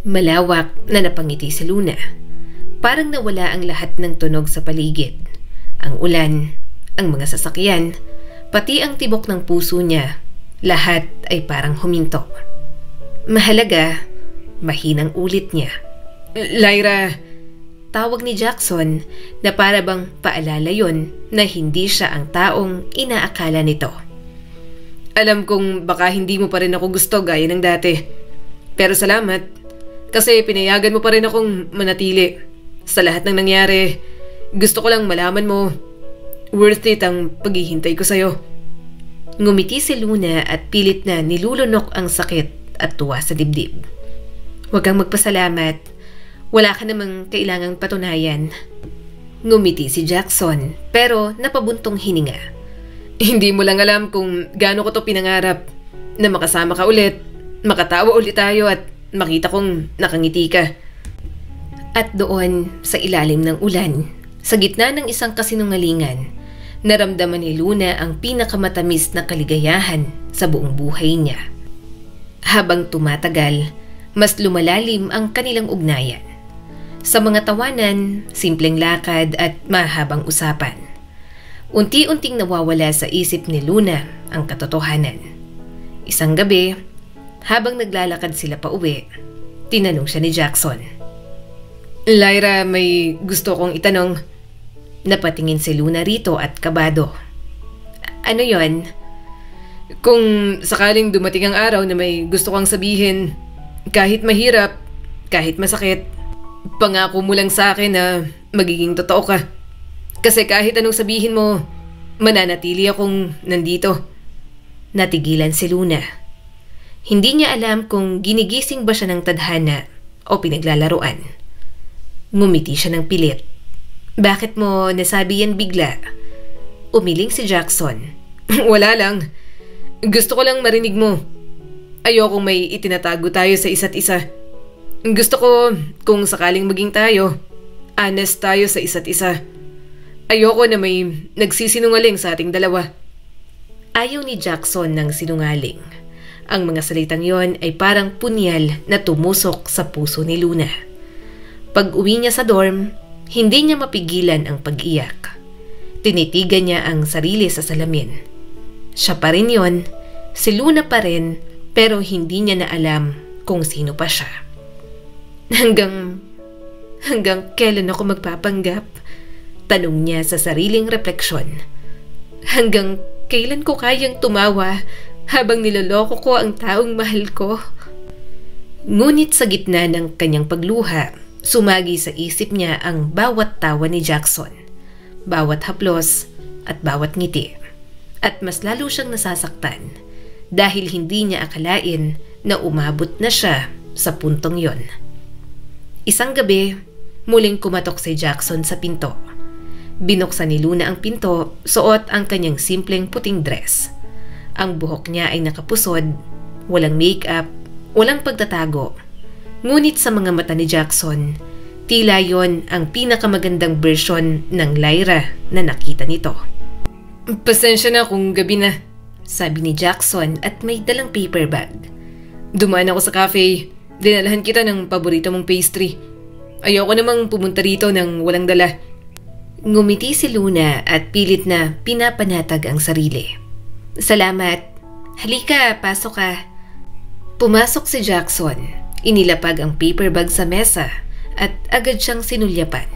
Malawak na napangiti si Luna. Parang nawala ang lahat ng tunog sa paligid. Ang ulan, ang mga sasakyan, pati ang tibok ng puso niya, lahat ay parang huminto. Mahalaga, mahinang ulit niya. Lyra, tawag ni Jackson na para bang paalala yon na hindi siya ang taong inaakala nito. Alam kong baka hindi mo pa rin ako gusto gaya ng dati. Pero salamat kasi pinayagan mo pa rin akong manatili. Sa lahat ng nangyari, gusto ko lang malaman mo, worth it ang paghihintay ko sa'yo. Ngumiti si Luna at pilit na nilulunok ang sakit at tuwa sa dibdib. Huwag kang magpasalamat. Wala ka namang kailangang patunayan. Ngumiti si Jackson pero napabuntong hininga. Hindi mo lang alam kung gaano ko to pinangarap na makasama ka ulit, makatawa ulit tayo at makita kong nakangiti ka. At doon sa ilalim ng ulan, sa gitna ng isang kasinungalingan, naramdaman ni Luna ang pinakamatamis na kaligayahan sa buong buhay niya. Habang tumatagal, mas lumalalim ang kanilang ugnayan. Sa mga tawanan, simpleng lakad at mahabang usapan. Unti-unting nawawala sa isip ni Luna ang katotohanan. Isang gabi, habang naglalakad sila pa uwi, tinanong siya ni Jackson. Lyra, may gusto kong itanong. Napatingin si Luna rito at kabado. Ano yon? Kung sakaling dumating ang araw na may gusto kang sabihin, kahit mahirap, kahit masakit, pangako mo lang sa akin na magiging totoo ka. Kasi kahit anong sabihin mo, mananatili akong nandito. Natigilan si Luna. Hindi niya alam kung ginigising ba siya ng tadhana o pinaglalaruan. Ngumiti siya ng pilit. Bakit mo nasabi yan bigla? Umiling si Jackson. Wala lang. Gusto ko lang marinig mo. Ayokong may itinatago tayo sa isa't isa. Gusto ko kung sakaling maging tayo, honest tayo sa isa't isa. Ayoko na may nagsisinungaling sa ating dalawa. Ayaw ni Jackson ng sinungaling. Ang mga salitang yon ay parang punyal na tumusok sa puso ni Luna. Pag uwi niya sa dorm, hindi niya mapigilan ang pag-iyak. Tinitigan niya ang sarili sa salamin. Siya pa rin yon, si Luna pa rin, pero hindi niya na alam kung sino pa siya. Hanggang kailan ako magpapanggap? Tanong niya sa sariling refleksyon. Hanggang kailan ko kayang tumawa habang niloloko ko ang taong mahal ko? Ngunit sa gitna ng kanyang pagluha, sumagi sa isip niya ang bawat tawa ni Jackson, bawat haplos at bawat ngiti. At mas lalo siyang nasasaktan dahil hindi niya akalain na umabot na siya sa puntong yon. Isang gabi, muling kumatok si Jackson sa pinto. Binuksan ni Luna ang pinto, suot ang kanyang simpleng puting dress. Ang buhok niya ay nakapusod, walang makeup, walang pagtatago. Ngunit sa mga mata ni Jackson, tila yon ang pinakamagandang version ng Lyra na nakita nito. Pasensya na kung gabi na, sabi ni Jackson at may dalang paper bag. Dumaan ako sa cafe, dinalahan kita ng paborito mong pastry. Ayoko namang pumunta rito ng walang dala. Ngumiti si Luna at pilit na pinapanatag ang sarili. Salamat. Halika, pasok ka. Pumasok si Jackson. Inilapag ang paper bag sa mesa at agad siyang sinulyapan.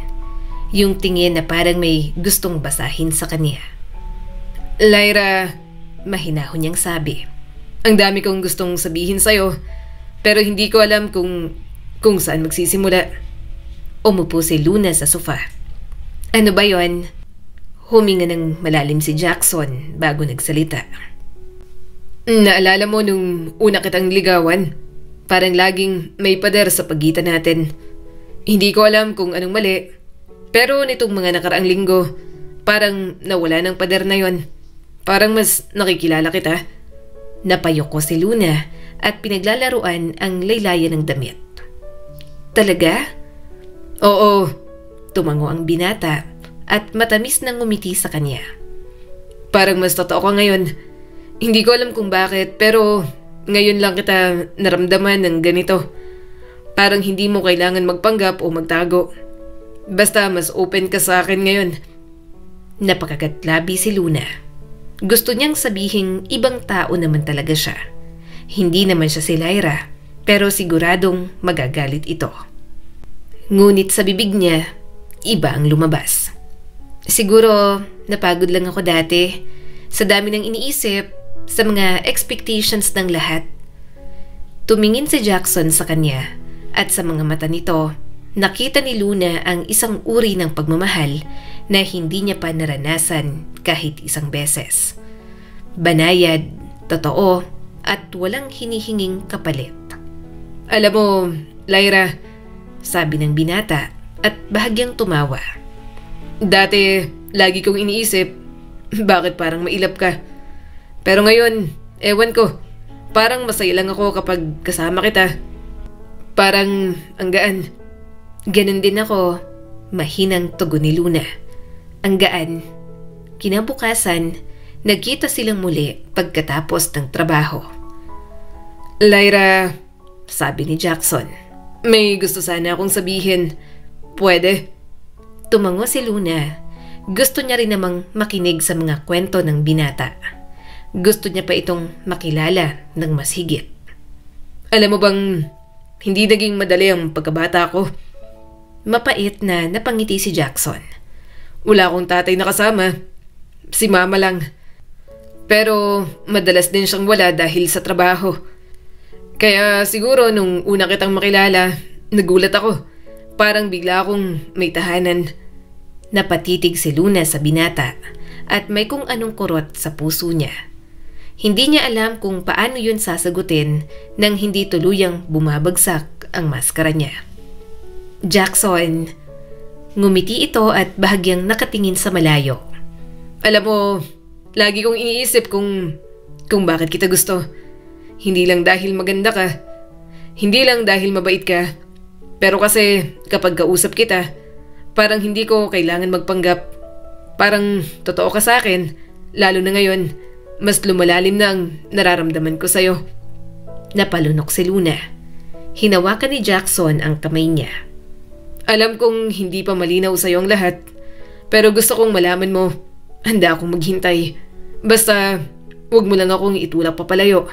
Yung tingin na parang may gustong basahin sa kanya. Lyra, mahinahon niyang sabi. Ang dami kong gustong sabihin sa'yo, pero hindi ko alam kung saan magsisimula. Umupo si Luna sa sofa. Ano ba yon? Huminga ng malalim si Jackson bago nagsalita. Naalala mo nung una kitang ligawan? Parang laging may pader sa pagitan natin. Hindi ko alam kung anong mali, pero nitong mga nakaraang linggo, parang nawala ng pader na yon. Parang mas nakikilala kita. Napayoko si Luna at pinaglalaruan ang laylayan ng damit. Talaga? Oo, tumango ang binata at matamis na ngumiti sa kanya. Parang mas totoo ka ngayon. Hindi ko alam kung bakit, pero ngayon lang kita naramdaman ng ganito. Parang hindi mo kailangan magpanggap o magtago. Basta mas open ka sa akin ngayon. Napakagatlabi si Luna. Gusto niyang sabihing ibang tao naman talaga siya. Hindi naman siya si Lyra, pero siguradong magagalit ito. Ngunit sa bibig niya, iba ang lumabas. Siguro napagod lang ako dati sa dami ng iniisip, sa mga expectations ng lahat. Tumingin si Jackson sa kanya at sa mga mata nito, nakita ni Luna ang isang uri ng pagmamahal na hindi niya pa naranasan kahit isang beses. Banayad, totoo, at walang hinihinging kapalit. Alam mo, Lyra, sabi ng binata at bahagyang tumawa. Dati, lagi kong iniisip, bakit parang mailap ka? Pero ngayon, ewan ko, parang masaya lang ako kapag kasama kita. Parang ang gaan. Ganon din ako, mahinang tugon ni Luna. Ang gaan. Kinabukasan, nagkita silang muli pagkatapos ng trabaho. Lyra, sabi ni Jackson, may gusto sana akong sabihin. Pwede? Tumango si Luna. Gusto niya rin namang makinig sa mga kwento ng binata. Gusto niya pa itong makilala ng mas higit. Alam mo bang, hindi naging madali ang pagkabata ko. Mapait na napangiti si Jackson. Wala akong tatay na kasama. Si mama lang. Pero madalas din siyang wala dahil sa trabaho. Kaya siguro nung una kitang makilala, nagulat ako. Parang bigla akong may tahanan. Napatitig si Luna sa binata at may kung anong kurot sa puso niya. Hindi niya alam kung paano yun sasagutin nang hindi tuluyang bumabagsak ang maskara niya. Jackson, ngumiti ito at bahagyang nakatingin sa malayo. Alam mo, lagi kong iniisip kung bakit kita gusto. Hindi lang dahil maganda ka. Hindi lang dahil mabait ka. Pero kasi kapag kausap kita, parang hindi ko kailangan magpanggap. Parang totoo ka sa akin, lalo na ngayon, mas lumalalim na ang nararamdaman ko sa'yo. Napalunok si Luna. Hinawakan ni Jackson ang kamay niya. Alam kong hindi pa malinaw sa'yo ang lahat, pero gusto kong malaman mo, handa akong maghintay. Basta, huwag mo lang akong itulak papalayo.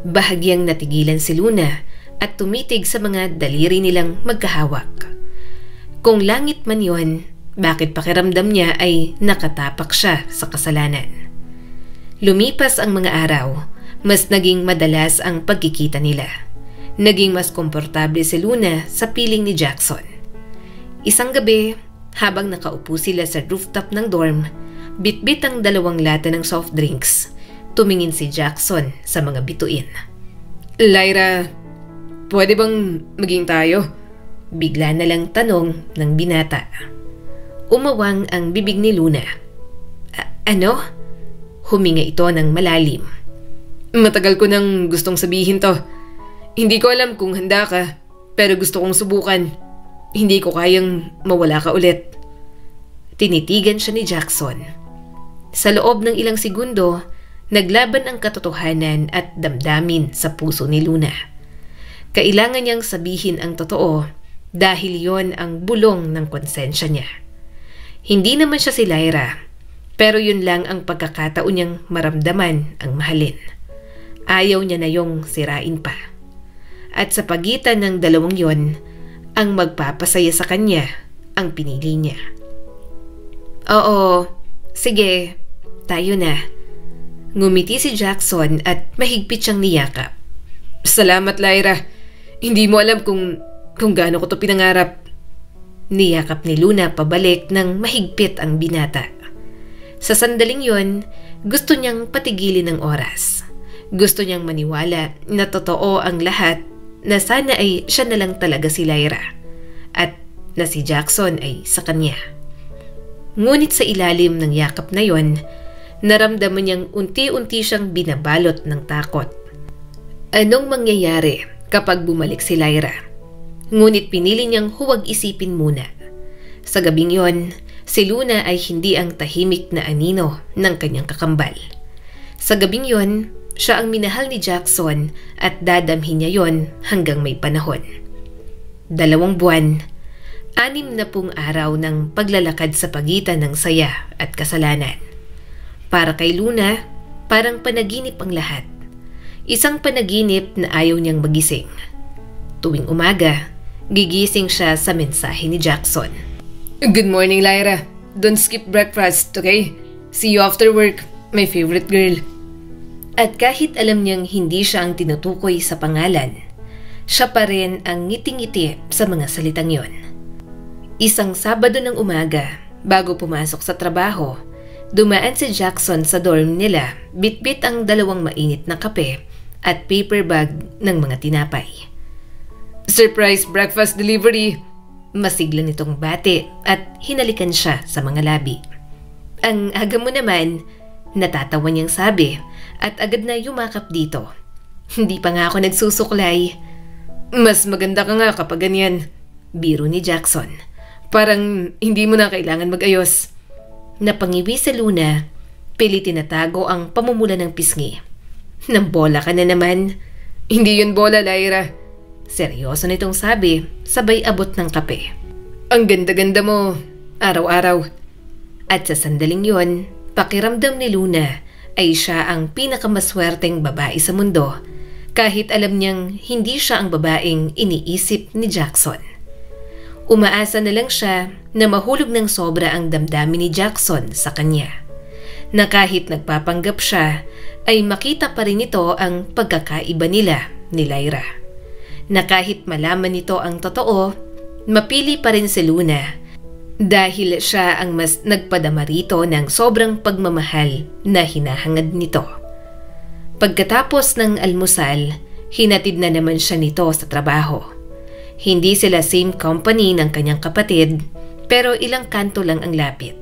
Bahagyang natigilan si Luna at tumitig sa mga daliri nilang magkahawak. Kung langit man yon, bakit pakiramdam niya ay nakatapak siya sa kasalanan? Lumipas ang mga araw, mas naging madalas ang pagkikita nila. Naging mas komportable si Luna sa piling ni Jackson. Isang gabi, habang nakaupo sila sa rooftop ng dorm, bitbit ang 2 lata ng soft drinks. Tumingin si Jackson sa mga bituin. Lyra, pwede bang maging tayo? Bigla na lang tanong ng binata. Umawang ang bibig ni Luna. Ano? Huminga ito ng malalim. Matagal ko nang gustong sabihin to. Hindi ko alam kung handa ka, pero gusto kong subukan. Hindi ko kayang mawala ka ulit. Tinitigan siya ni Jackson. Sa loob ng ilang segundo, naglaban ang katotohanan at damdamin sa puso ni Luna. Kailangan niyang sabihin ang totoo dahil yon ang bulong ng konsensya niya. Hindi naman siya si Lyra, pero yun lang ang pagkakataon niyang maramdaman ang mahalin. Ayaw niya na yung sirain pa. At sa pagitan ng 2 yon, ang magpapasaya sa kanya ang pinili niya. Oo, sige, tayo na. Ngumiti si Jackson at mahigpit siyang niyakap. Salamat, Lyra. Hindi mo alam kung gaano ko to pinangarap. Niyakap ni Luna pabalik ng mahigpit ang binata. Sa sandaling yon, gusto niyang patigilin ng oras. Gusto niyang maniwala na totoo ang lahat, na sana ay siya na lang talaga si Lyra at na si Jackson ay sa kanya. Ngunit sa ilalim ng yakap na yon, naramdaman niyang unti-unti siyang binabalot ng takot. Anong mangyayari kapag bumalik si Lyra? Ngunit pinili niyang huwag isipin muna. Sa gabing yon, si Luna ay hindi ang tahimik na anino ng kanyang kakambal. Sa gabing yon, siya ang minahal ni Jackson at dadamhin niya yon hanggang may panahon. 2 buwan, 60 araw ng paglalakad sa pagitan ng saya at kasalanan. Para kay Luna, parang panaginip ang lahat. Isang panaginip na ayaw niyang magising. Tuwing umaga, gigising siya sa mensahe ni Jackson. Good morning, Lyra. Don't skip breakfast, okay? See you after work, my favorite girl. At kahit alam niyang hindi siya ang tinutukoy sa pangalan, siya pa rin ang ngiti-ngiti sa mga salitang yon. Isang Sabado ng umaga, bago pumasok sa trabaho, dumaan si Jackson sa dorm nila, bitbit ang 2 mainit na kape at paper bag ng mga tinapay. Surprise breakfast delivery! Masigla nitong bate at hinalikan siya sa mga labi. Ang aga mo naman, natatawa niyang sabi at agad na yumakap dito. Hindi pa nga ako nagsusuklay. Mas maganda ka nga kapag ganyan, biro ni Jackson. Parang hindi mo na kailangan mag-ayos. Napangiwi sa Luna, pilit tinatago ang pamumula ng pisngi. Nambola ka na naman. Hindi yun bola, Lyra. Seryoso nitong sabi, sabay abot ng kape. Ang ganda-ganda mo, araw-araw. At sa sandaling yon, pakiramdam ni Luna ay siya ang pinakamaswerteng babae sa mundo, kahit alam niyang hindi siya ang babaeng iniisip ni Jackson. Umaasa na lang siya na mahulog ng sobra ang damdamin ni Jackson sa kanya, na kahit nagpapanggap siya ay makita pa rin ito ang pagkakaiba nila ni Lyra, na kahit malaman nito ang totoo, mapili pa rin si Luna dahil siya ang mas nagpadama rito ng sobrang pagmamahal na hinahangad nito. Pagkatapos ng almusal, hinatid na naman siya nito sa trabaho. Hindi sila same company ng kanyang kapatid, pero ilang kanto lang ang lapit.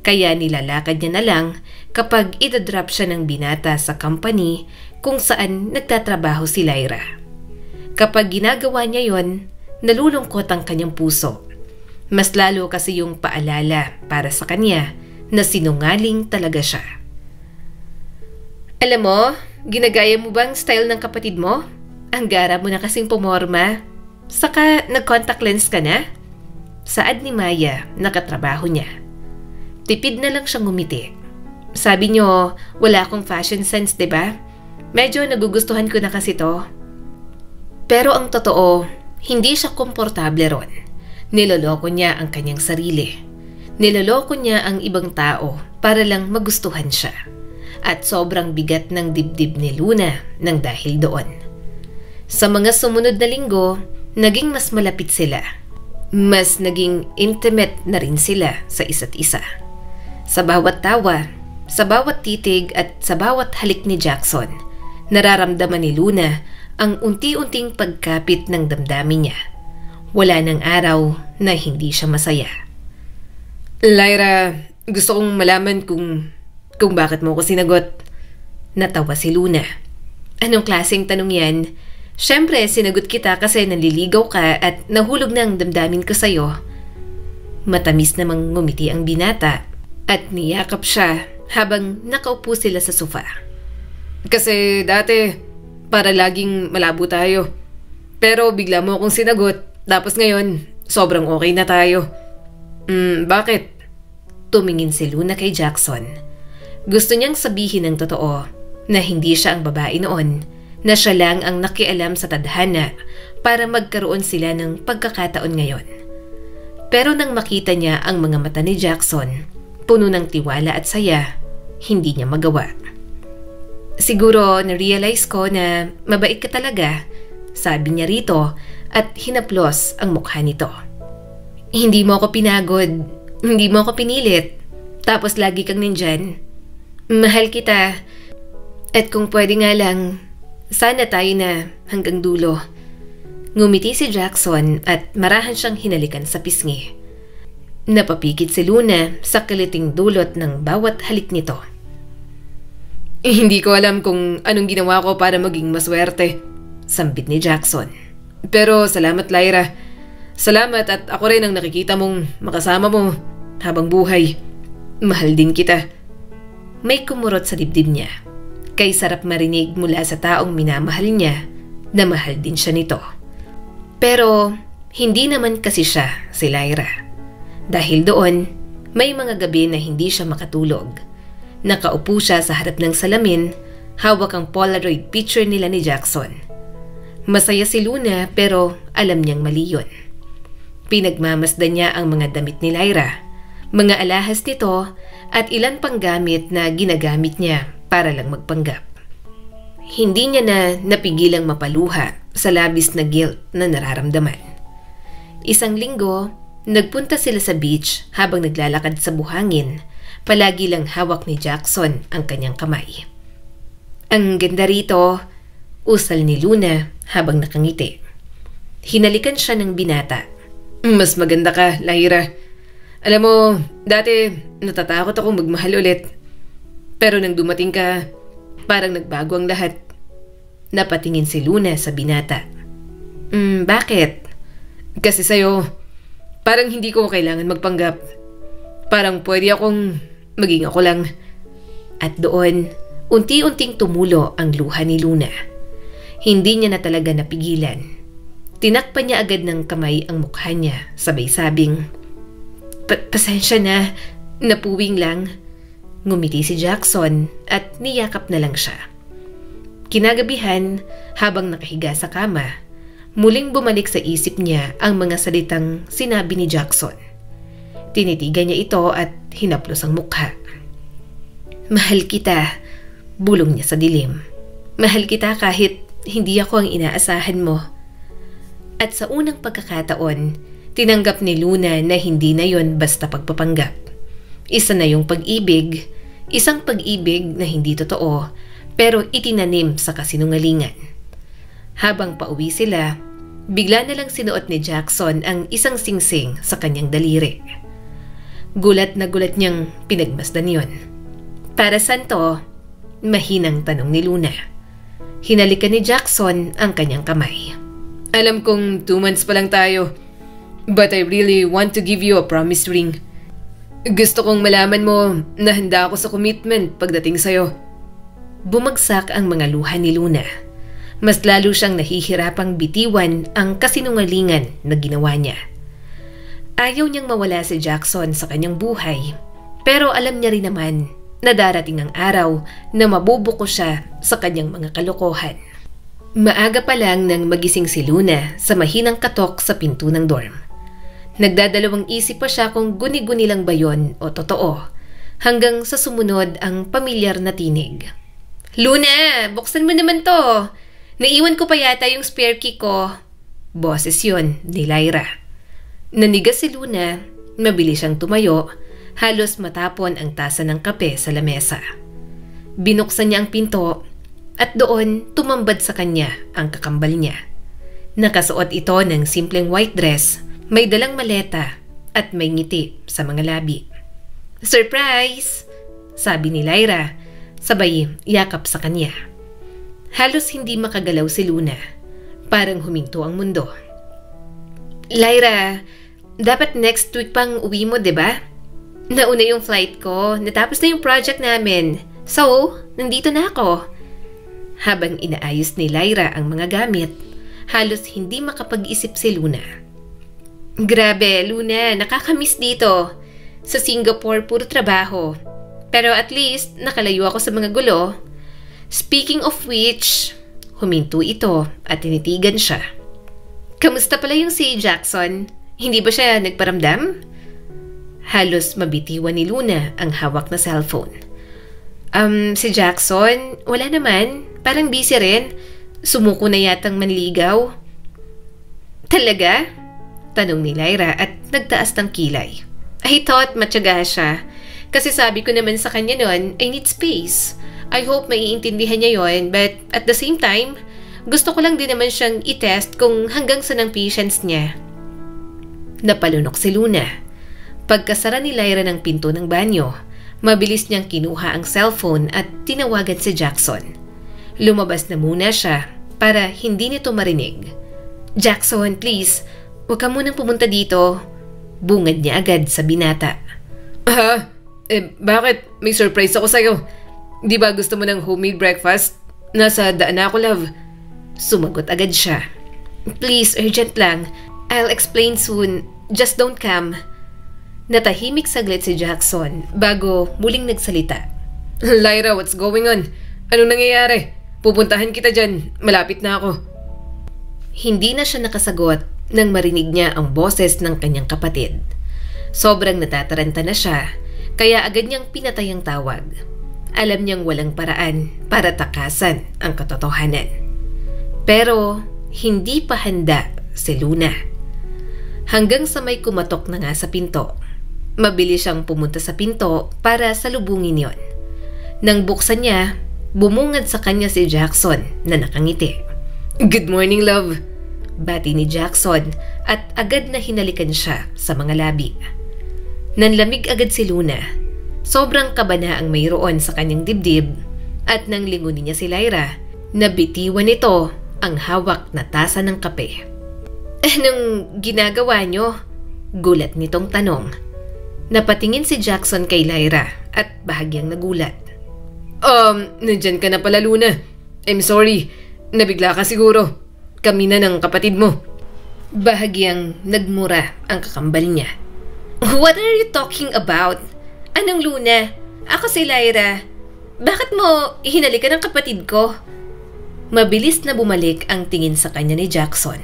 Kaya nilalakad niya na lang kapag idadrop siya ng binata sa company kung saan nagtatrabaho si Lyra. Kapag ginagawa niya yon, nalulungkot ang kanyang puso. Mas lalo kasi yung paalala para sa kanya na sinungaling talaga siya. Alam mo, ginagaya mo bang style ng kapatid mo? Ang gara mo na kasing pumorma. Saka nag-contact lens ka na? Saad ni Maya, nakatrabaho niya. Tipid na lang siyang ngumiti. Sabi niyo, wala akong fashion sense, diba? Medyo nagugustuhan ko na kasi to. Pero ang totoo, hindi siya komportable ron. Niloloko niya ang kanyang sarili. Niloloko niya ang ibang tao para lang magustuhan siya. At sobrang bigat ng dibdib ni Luna nang dahil doon. Sa mga sumunod na linggo, naging mas malapit sila. Mas naging intimate na rin sila sa isa't isa. Sa bawat tawa, sa bawat titig at sa bawat halik ni Jackson, nararamdaman ni Luna ang unti-unting pagkapit ng damdamin niya. Wala nang araw na hindi siya masaya. Lyra, gusto kong malaman kung bakit mo ko sinagot. Natawa si Luna. Anong klaseng tanong yan? Siyempre, sinagot kita kasi naliligaw ka at nahulog na ang damdamin ko sa'yo. Matamis namang ngumiti ang binata at niyakap siya habang nakaupo sila sa sofa. Kasi dati, para laging malabo tayo. Pero bigla mo akong sinagot, tapos ngayon, sobrang okay na tayo. Bakit? Tumingin si Luna kay Jackson. Gusto niyang sabihin ng totoo na hindi siya ang babae noon, na siya lang ang nakialam sa tadhana para magkaroon sila ng pagkakataon ngayon. Pero nang makita niya ang mga mata ni Jackson, puno ng tiwala at saya, hindi niya magawa. Siguro na-realize ko na mabait ka talaga, sabi niya rito at hinaplos ang mukha nito. Hindi mo ako pinagod, hindi mo ako pinilit, tapos lagi kang nandyan. Mahal kita, at kung pwede nga lang, sana tayo na hanggang dulo. Ngumiti si Jackson at marahan siyang hinalikan sa pisngi. Napapikit si Luna sa kaliting dulot ng bawat halik nito. Hindi ko alam kung anong ginawa ko para maging maswerte, sambit ni Jackson. Pero salamat Lyra. Salamat at ako rin ang nakikita mong makasama mo habang buhay. Mahal din kita. May kumurot sa dibdib niya. Kay sarap marinig mula sa taong minamahal niya na mahal din siya nito. Pero hindi naman kasi siya si Lyra. Dahil doon, may mga gabi na hindi siya makatulog. Nakaupo siya sa harap ng salamin, hawak ang Polaroid picture nila ni Jackson. Masaya si Luna pero alam niyang mali yun. Pinagmamasdan niya ang mga damit ni Lyra, mga alahas nito at ilan pang gamit na ginagamit niya para lang magpanggap. Hindi niya na napigilang mapaluha sa labis na guilt na nararamdaman. Isang linggo, nagpunta sila sa beach habang naglalakad sa buhangin. Palagi lang hawak ni Jackson ang kanyang kamay. Ang ganda rito, usal ni Luna habang nakangiti. Hinalikan siya ng binata. Mas maganda ka, Lyra. Alam mo, dati natatakot akong magmahal ulit. Pero nang dumating ka, parang nagbago ang lahat. Napatingin si Luna sa binata. Bakit? Kasi sa'yo, parang hindi ko kailangan magpanggap. Parang pwede akong maging ako lang. At doon, unti-unting tumulo ang luha ni Luna. Hindi niya na talaga napigilan. Tinakpan niya agad ng kamay ang mukha niya, sabay sabing, Pasensya na, napuwing lang. Ngumiti si Jackson at niyakap na lang siya. Kinagabihan, habang nakahiga sa kama, muling bumalik sa isip niya ang mga salitang sinabi ni Jackson. Tinitigan niya ito at hinaplos ang mukha. Mahal kita, bulong niya sa dilim. Mahal kita kahit hindi ako ang inaasahan mo. At sa unang pagkakataon, tinanggap ni Luna na hindi na yon basta pagpapanggap. Isa na yung pag-ibig, isang pag-ibig na hindi totoo pero itinanim sa kasinungalingan. Habang pauwi sila, bigla na lang sinuot ni Jackson ang isang singsing sa kanyang daliri. Gulat na gulat niyang pinagmasdan yon. Para saan to? Mahinang tanong ni Luna. Hinalikan ni Jackson ang kanyang kamay. Alam kong 2 months pa lang tayo, but I really want to give you a promise ring. Gusto kong malaman mo na handa ako sa commitment pagdating sa'yo. Bumagsak ang mga luha ni Luna. Mas lalo siyang nahihirapang bitiwan ang kasinungalingan na ginawa niya. Ayaw niyang mawala si Jackson sa kanyang buhay, pero alam niya rin naman na darating ang araw na mabubuko siya sa kanyang mga kalokohan. Maaga pa lang nang magising si Luna sa mahinang katok sa pinto ng dorm. Nagdadalawang isip pa siya kung guni-guni lang ba yon o totoo, hanggang sa sumunod ang pamilyar na tinig. Luna, buksan mo naman to! Naiwan ko pa yata yung spare key ko. Boses yun ni Lyra. Nanigas si Luna, mabilis siyang tumayo, halos matapon ang tasa ng kape sa lamesa. Binuksan niya ang pinto at doon tumambad sa kanya ang kakambal niya. Nakasuot ito ng simpleng white dress, may dalang maleta at may ngiti sa mga labi. Surprise! Sabi ni Lyra, sabay yakap sa kanya. Halos hindi makagalaw si Luna. Parang huminto ang mundo. Lyra, dapat next week pang uwi mo, diba? Nauna yung flight ko, natapos na yung project namin. So, nandito na ako. Habang inaayos ni Lyra ang mga gamit, halos hindi makapag-isip si Luna. Grabe, Luna, nakakamiss dito. Sa Singapore, puro trabaho. Pero at least, nakalayo ako sa mga gulo. Speaking of which, huminto ito at tinitigan siya. Kamusta pala yung si Jackson? Hindi ba siya nagparamdam? Halos mabitiwan ni Luna ang hawak na cellphone. Si Jackson, wala naman. Parang busy rin. Sumuko na yatang manligaw. Talaga? Tanong ni Lyra at nagtaas ng kilay. I thought matyaga siya. Kasi sabi ko naman sa kanya noon, I need space. I hope maiintindihan niya yon, but at the same time, gusto ko lang din naman siyang i-test kung hanggang saan ang patience niya. Napalunok si Luna. Pagkasara ni Lyra ng pinto ng banyo, mabilis niyang kinuha ang cellphone at tinawagan si Jackson. Lumabas na muna siya para hindi nito marinig. Jackson, please, huwag ka munang pumunta dito. Bungad niya agad sa binata. Bakit? May surprise ako sa'yo. Di ba gusto mo ng homemade breakfast? Nasa daan na ako, love. Sumagot agad siya. Please, urgent lang. I'll explain soon. Just don't come. Natahimik saglit si Jackson bago muling nagsalita. Lyra, what's going on? Anong nangyayari? Pupuntahan kita dyan. Malapit na ako. Hindi na siya nakasagot nang marinig niya ang boses ng kanyang kapatid. Sobrang natataranta na siya, kaya agad niyang pinatay ang tawag. Alam niyang walang paraan para takasan ang katotohanan. Pero hindi pa handa si Luna. Hanggang sa may kumatok na nga sa pinto. Mabilis siyang pumunta sa pinto para salubungin yon. Nang buksan niya, bumungad sa kanya si Jackson na nakangiti. Good morning, love. Bati ni Jackson at agad na hinalikan siya sa mga labi. Nanlamig agad si Luna. Sobrang kaba na ang mayroon sa kanyang dibdib at nang lingunin niya si Lyra, nabitiwan nito ang hawak na tasa ng kape. Anong ginagawa niyo? Gulat nitong tanong. Napatingin si Jackson kay Lyra at bahagyang nagulat. Nandyan ka na pala, Luna. I'm sorry. Nabigla ka siguro. Kami na ng kapatid mo. Bahagyang nagmura ang kakambal niya. What are you talking about? Anong Luna? Ako si Lyra. Bakit mo ihinalikan ang kapatid ko? Mabilis na bumalik ang tingin sa kanya ni Jackson.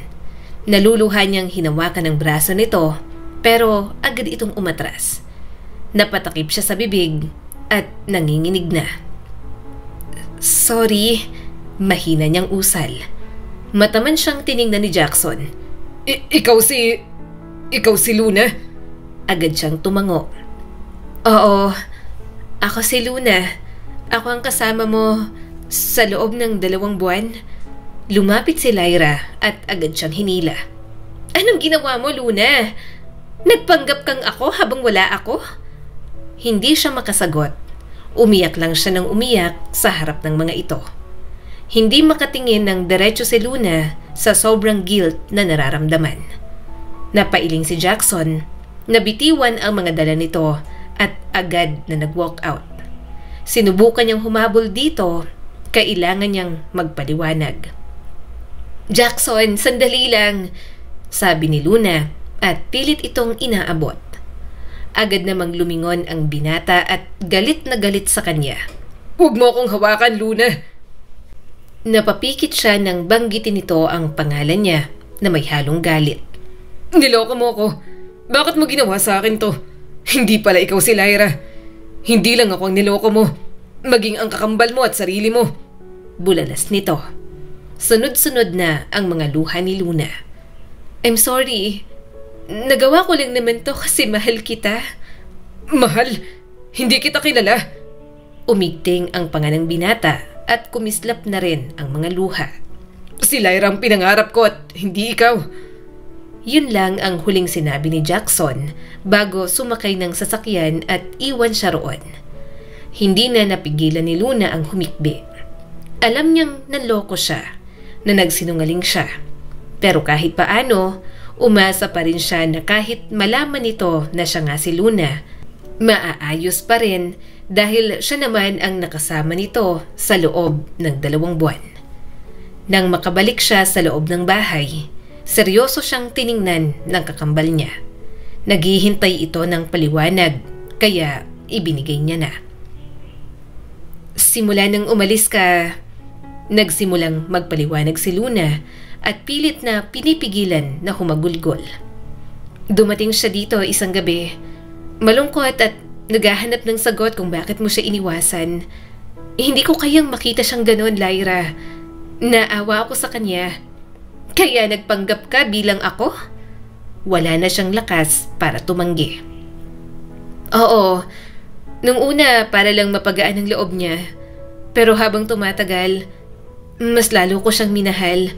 Naluluha niyang hinawakan ang braso nito, pero agad itong umatras. Napatakip siya sa bibig at nanginginig na. Sorry, mahina niyang usal. Mataman siyang tiningnan ni Jackson. Ikaw si Luna? Agad siyang tumango. Oo, ako si Luna. Ako ang kasama mo sa loob ng 2 buwan. Lumapit si Lyra at agad siyang hinila. Anong ginawa mo, Luna? Nagpanggap kang ako habang wala ako? Hindi siya makasagot. Umiyak lang siya ng umiyak sa harap ng mga ito. Hindi makatingin ng diretso si Luna sa sobrang guilt na nararamdaman. Napailing si Jackson, nabitiwan ang mga dala nito at agad na nag-walk out. Sinubukan niyang humabol dito, kailangan niyang magpaliwanag. "Jackson, sandali lang," sabi ni Luna at pilit itong inaabot. Agad namang lumingon ang binata at galit na galit sa kanya. "Huwag mo akong hawakan, Luna!" Napapikit siya nang banggitin nito ang pangalan niya na may halong galit. "Niloko mo ko. Bakit mo ginawa sa akin to? Hindi pala ikaw si Lyra. Hindi lang ako ang niloko mo. Maging ang kakambal mo at sarili mo." Bulalas nito. Sunod-sunod na ang mga luha ni Luna. "I'm sorry. Nagawa ko lang naman to kasi mahal kita." "Mahal? Hindi kita kilala." Umigting ang panga ng binata at kumislap na rin ang mga luha. "Si Lyra ang pinangarap ko at hindi ikaw." Yun lang ang huling sinabi ni Jackson bago sumakay ng sasakyan at iwan siya roon. Hindi na napigilan ni Luna ang humikbi. Alam niyang naloko siya, na nagsinungaling siya. Pero kahit paano, umasa pa rin siya na kahit malaman nito na siya nga si Luna, maaayos pa rin dahil siya naman ang nakasama nito sa loob ng 2 buwan. Nang makabalik siya sa loob ng bahay, seryoso siyang tiningnan ng kakambal niya. Naghihintay ito ng paliwanag, kaya ibinigay niya na. "Simula nang umalis ka," nagsimulang magpaliwanag si Luna at pilit na pinipigilan na humagulgol. "Dumating siya dito isang gabi. Malungkot at naghahanap ng sagot kung bakit mo siya iniwasan. Hindi ko kayang makita siyang ganon, Lyra. Naawa ako sa kanya. Kaya nagpanggap ka bilang ako?" Wala na siyang lakas para tumanggi. "Oo, nung una para lang mapagaan ang loob niya. Pero habang tumatagal, mas lalo ko siyang minahal.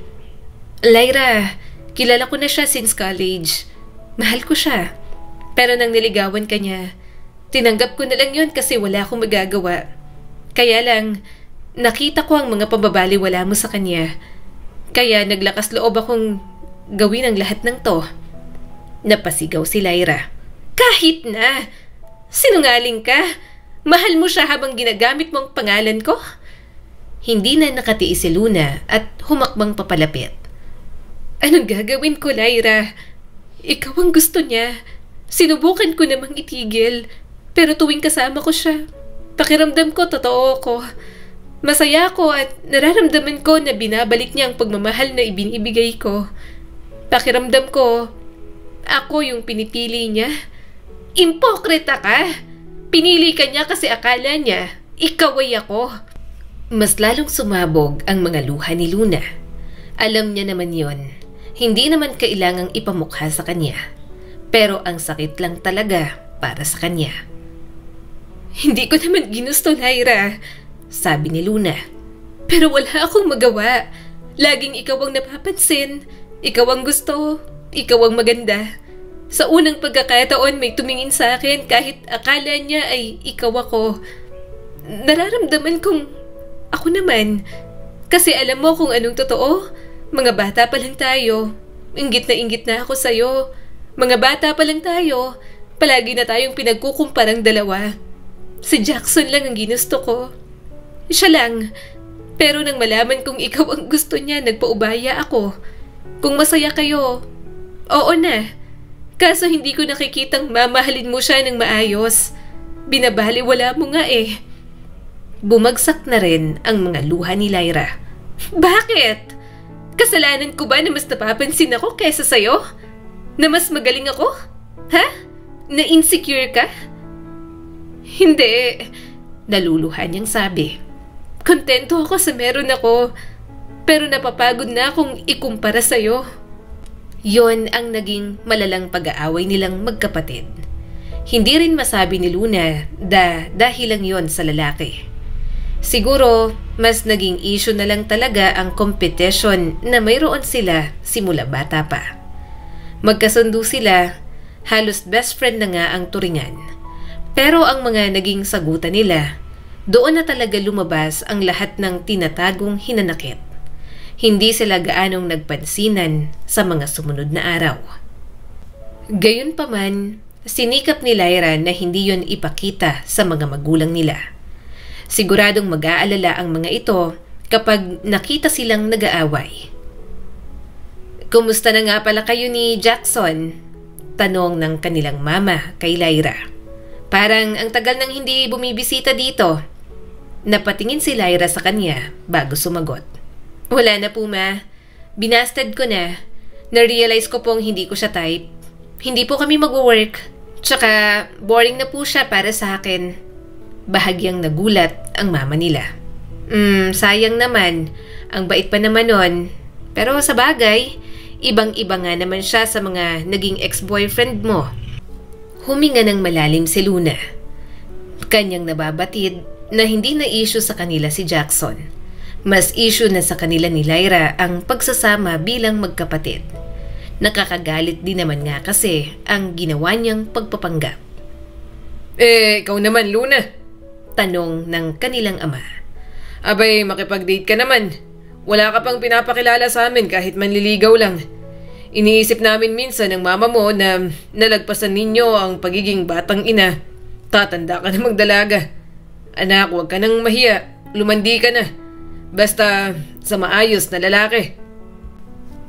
Lyra, kilala ko na siya since college. Mahal ko siya. Pero nang niligawan ka niya, tinanggap ko na lang yun kasi wala akong magagawa. Kaya lang, nakita ko ang mga pambabaliwala mo sa kanya. Kaya naglakas loob akong gawin ang lahat ng to." Napasigaw si Lyra. "Kahit na! Sinungaling ka! Mahal mo siya habang ginagamit mo ang pangalan ko?" Hindi na nakatiis si Luna at humakbang papalapit. "Anong gagawin ko, Lyra? Ikaw ang gusto niya. Sinubukan ko namang itigil. Pero tuwing kasama ko siya, pakiramdam ko totoo ko. Masaya ako at nararamdaman ko na binabalik niya ang pagmamahal na ibinibigay ko. Pakiramdam ko, ako yung pinipili niya. Impokrita ka! Pinili ka niya kasi akala niya, ikaw ay ako." Mas lalong sumabog ang mga luha ni Luna. Alam niya naman yon. Hindi naman kailangang ipamukha sa kanya. Pero ang sakit lang talaga para sa kanya. "Hindi ko naman ginusto, Lyra," sabi ni Luna. "Pero wala akong magawa. Laging ikaw ang napapansin. Ikaw ang gusto. Ikaw ang maganda. Sa unang pagkakataon may tumingin sa akin kahit akala niya ay ikaw ako. Nararamdaman kong ako naman. Kasi alam mo kung anong totoo. Mga bata pa lang tayo. Inggit na ako sa'yo. Mga bata pa lang tayo. Palagi na tayong pinagkukumparang dalawa. Si Jackson lang ang ginusto ko. Siya lang. Pero nang malaman kong ikaw ang gusto niya, nagpaubaya ako. Kung masaya kayo, oo na. Kaso hindi ko nakikitang mamahalin mo siya ng maayos. Binabaliwala mo nga eh." Bumagsak na rin ang mga luha ni Lyra. "Bakit? Kasalanan ko ba na mas napapansin ako kaysa sa'yo? Na mas magaling ako? Ha? Na insecure ka?" "Hindi," naluluhan niyang sabi. "Kontento ako sa meron ako. Pero napapagod na akong ikumpara sa'yo." Yon ang naging malalang pag-aaway nilang magkapatid. Hindi rin masabi ni Luna dahil lang yon sa lalaki. Siguro, mas naging issue na lang talaga ang competition na mayroon sila simula bata pa. Magkasundo sila, halos best friend na nga ang turingan. Pero ang mga naging sagutan nila, Doon na talaga lumabas ang lahat ng tinatagong hinanakit. Hindi sila gaanong nagpansinan sa mga sumunod na araw. Gayunpaman, sinikap ni Lyra na hindi yon ipakita sa mga magulang nila. Siguradong mag-aalala ang mga ito kapag nakita silang nag-aaway. "Kumusta na nga pala kayo ni Jackson?" tanong ng kanilang mama kay Lyra. "Parang ang tagal nang hindi bumibisita dito." Napatingin si Lyra sa kanya bago sumagot. "Wala na po, ma. Binasted ko na. Na-realize ko pong hindi ko siya type. Hindi po kami mag-work. Tsaka boring na po siya para sa akin." Bahagyang nagulat ang mama nila. Sayang naman. Ang bait pa naman nun. Pero sa bagay, ibang-iba nga naman siya sa mga naging ex-boyfriend mo." Huminga ng malalim si Luna. Kanyang nababatid na hindi na issue sa kanila si Jackson. Mas issue na sa kanila ni Lyra ang pagsasama bilang magkapatid. Nakakagalit din naman nga kasi ang ginawa niyang pagpapanggap. Ikaw naman, Luna?" tanong ng kanilang ama. "Abay, makipag-date ka naman. Wala ka pang pinapakilala sa amin kahit manliligaw lang. Iniisip namin minsan ng mama mo na nalagpasan ninyo ang pagiging batang ina. Tatanda ka na magdalaga. Anak, huwag ka nang mahiya. Lumandi ka na. Basta sa maayos na lalaki."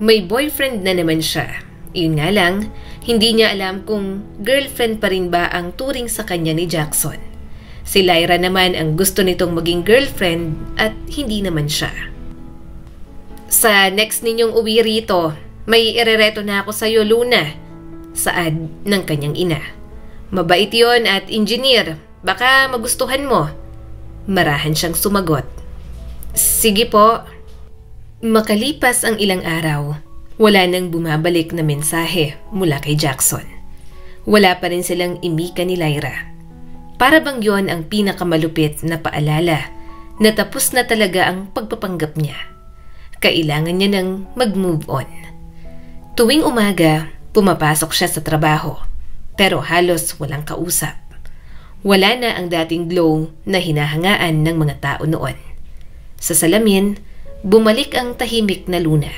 May boyfriend na naman siya. Yun nga lang, hindi niya alam kung girlfriend pa rin ba ang turing sa kanya ni Jackson. Si Lyra naman ang gusto nitong maging girlfriend at hindi naman siya. "Sa next ninyong uwi rito, may irereto na ako sa'yo, Luna." Saad ng kanyang ina. "Mabait yon at engineer. Baka magustuhan mo." Marahan siyang sumagot. "Sige po." Makalipas ang ilang araw, wala nang bumabalik na mensahe mula kay Jackson. Wala pa rin silang imika ni Lyra. Para bang yon ang pinakamalupit na paalala na tapos na talaga ang pagpapanggap niya. Kailangan niya nang mag-move on. Tuwing umaga, pumapasok siya sa trabaho, pero halos walang kausap. Wala na ang dating glow na hinahangaan ng mga tao noon. Sa salamin, bumalik ang tahimik na Luna.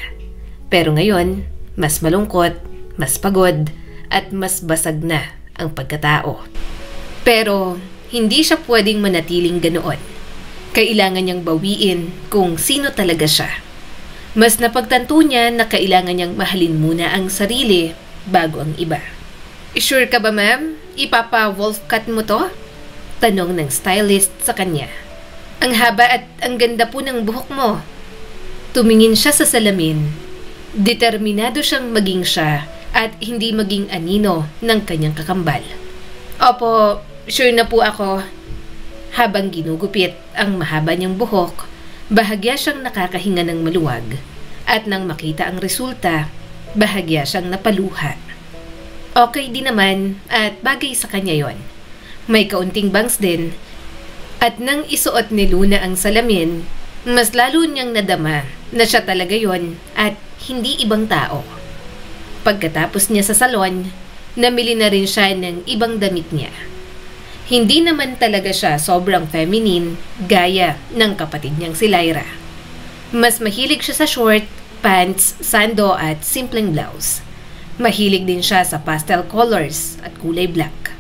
Pero ngayon, mas malungkot, mas pagod, at mas basag na ang pagkatao. Pero hindi siya pwedeng manatiling ganoon. Kailangan niyang bawiin kung sino talaga siya. Mas napagtanto niya na kailangan niyang mahalin muna ang sarili bago ang iba. "Sure ka ba, ma'am? Ipapa-wolf cut mo to?" tanong ng stylist sa kanya. "Ang haba at ang ganda po ng buhok mo." Tumingin siya sa salamin. Determinado siyang maging siya at hindi maging anino ng kanyang kakambal. "Opo, sure na po ako." Habang ginugupit ang mahaba niyang buhok, bahagya siyang nakakahinga ng maluwag. At nang makita ang resulta, bahagya siyang napaluha. Okay din naman at bagay sa kanya yon. May kaunting bangs din. At nang isuot ni Luna ang salamin, mas lalo niyang nadama na siya talaga yon at hindi ibang tao. Pagkatapos niya sa salon, namili na rin siya ng ibang damit niya. Hindi naman talaga siya sobrang feminine gaya ng kapatid niyang si Lyra. Mas mahilig siya sa short, pants, sando at simpleng blouse. Mahilig din siya sa pastel colors at kulay black.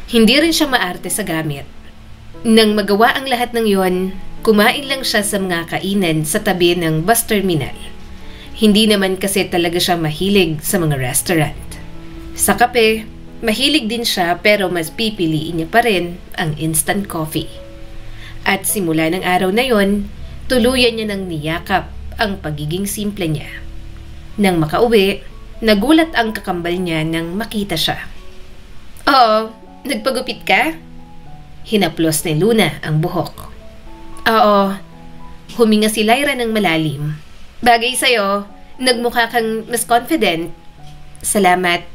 Hindi rin siya maarte sa gamit. Nang magawa ang lahat ng yon, kumain lang siya sa mga kainan sa tabi ng bus terminal. Hindi naman kasi talaga siya mahilig sa mga restaurant. Sa kape, mahilig din siya pero mas pipiliin niya pa rin ang instant coffee. At simula ng araw na yon, tuluyan niya nang niyakap ang pagiging simple niya. Nang makauwi, nagulat ang kakambal niya nang makita siya. "Oo, nagpagupit ka?" Hinaplos ni Luna ang buhok. "Oo." Huminga si Lyra ng malalim. "Bagay sa'yo, nagmukha kang mas confident." "Salamat."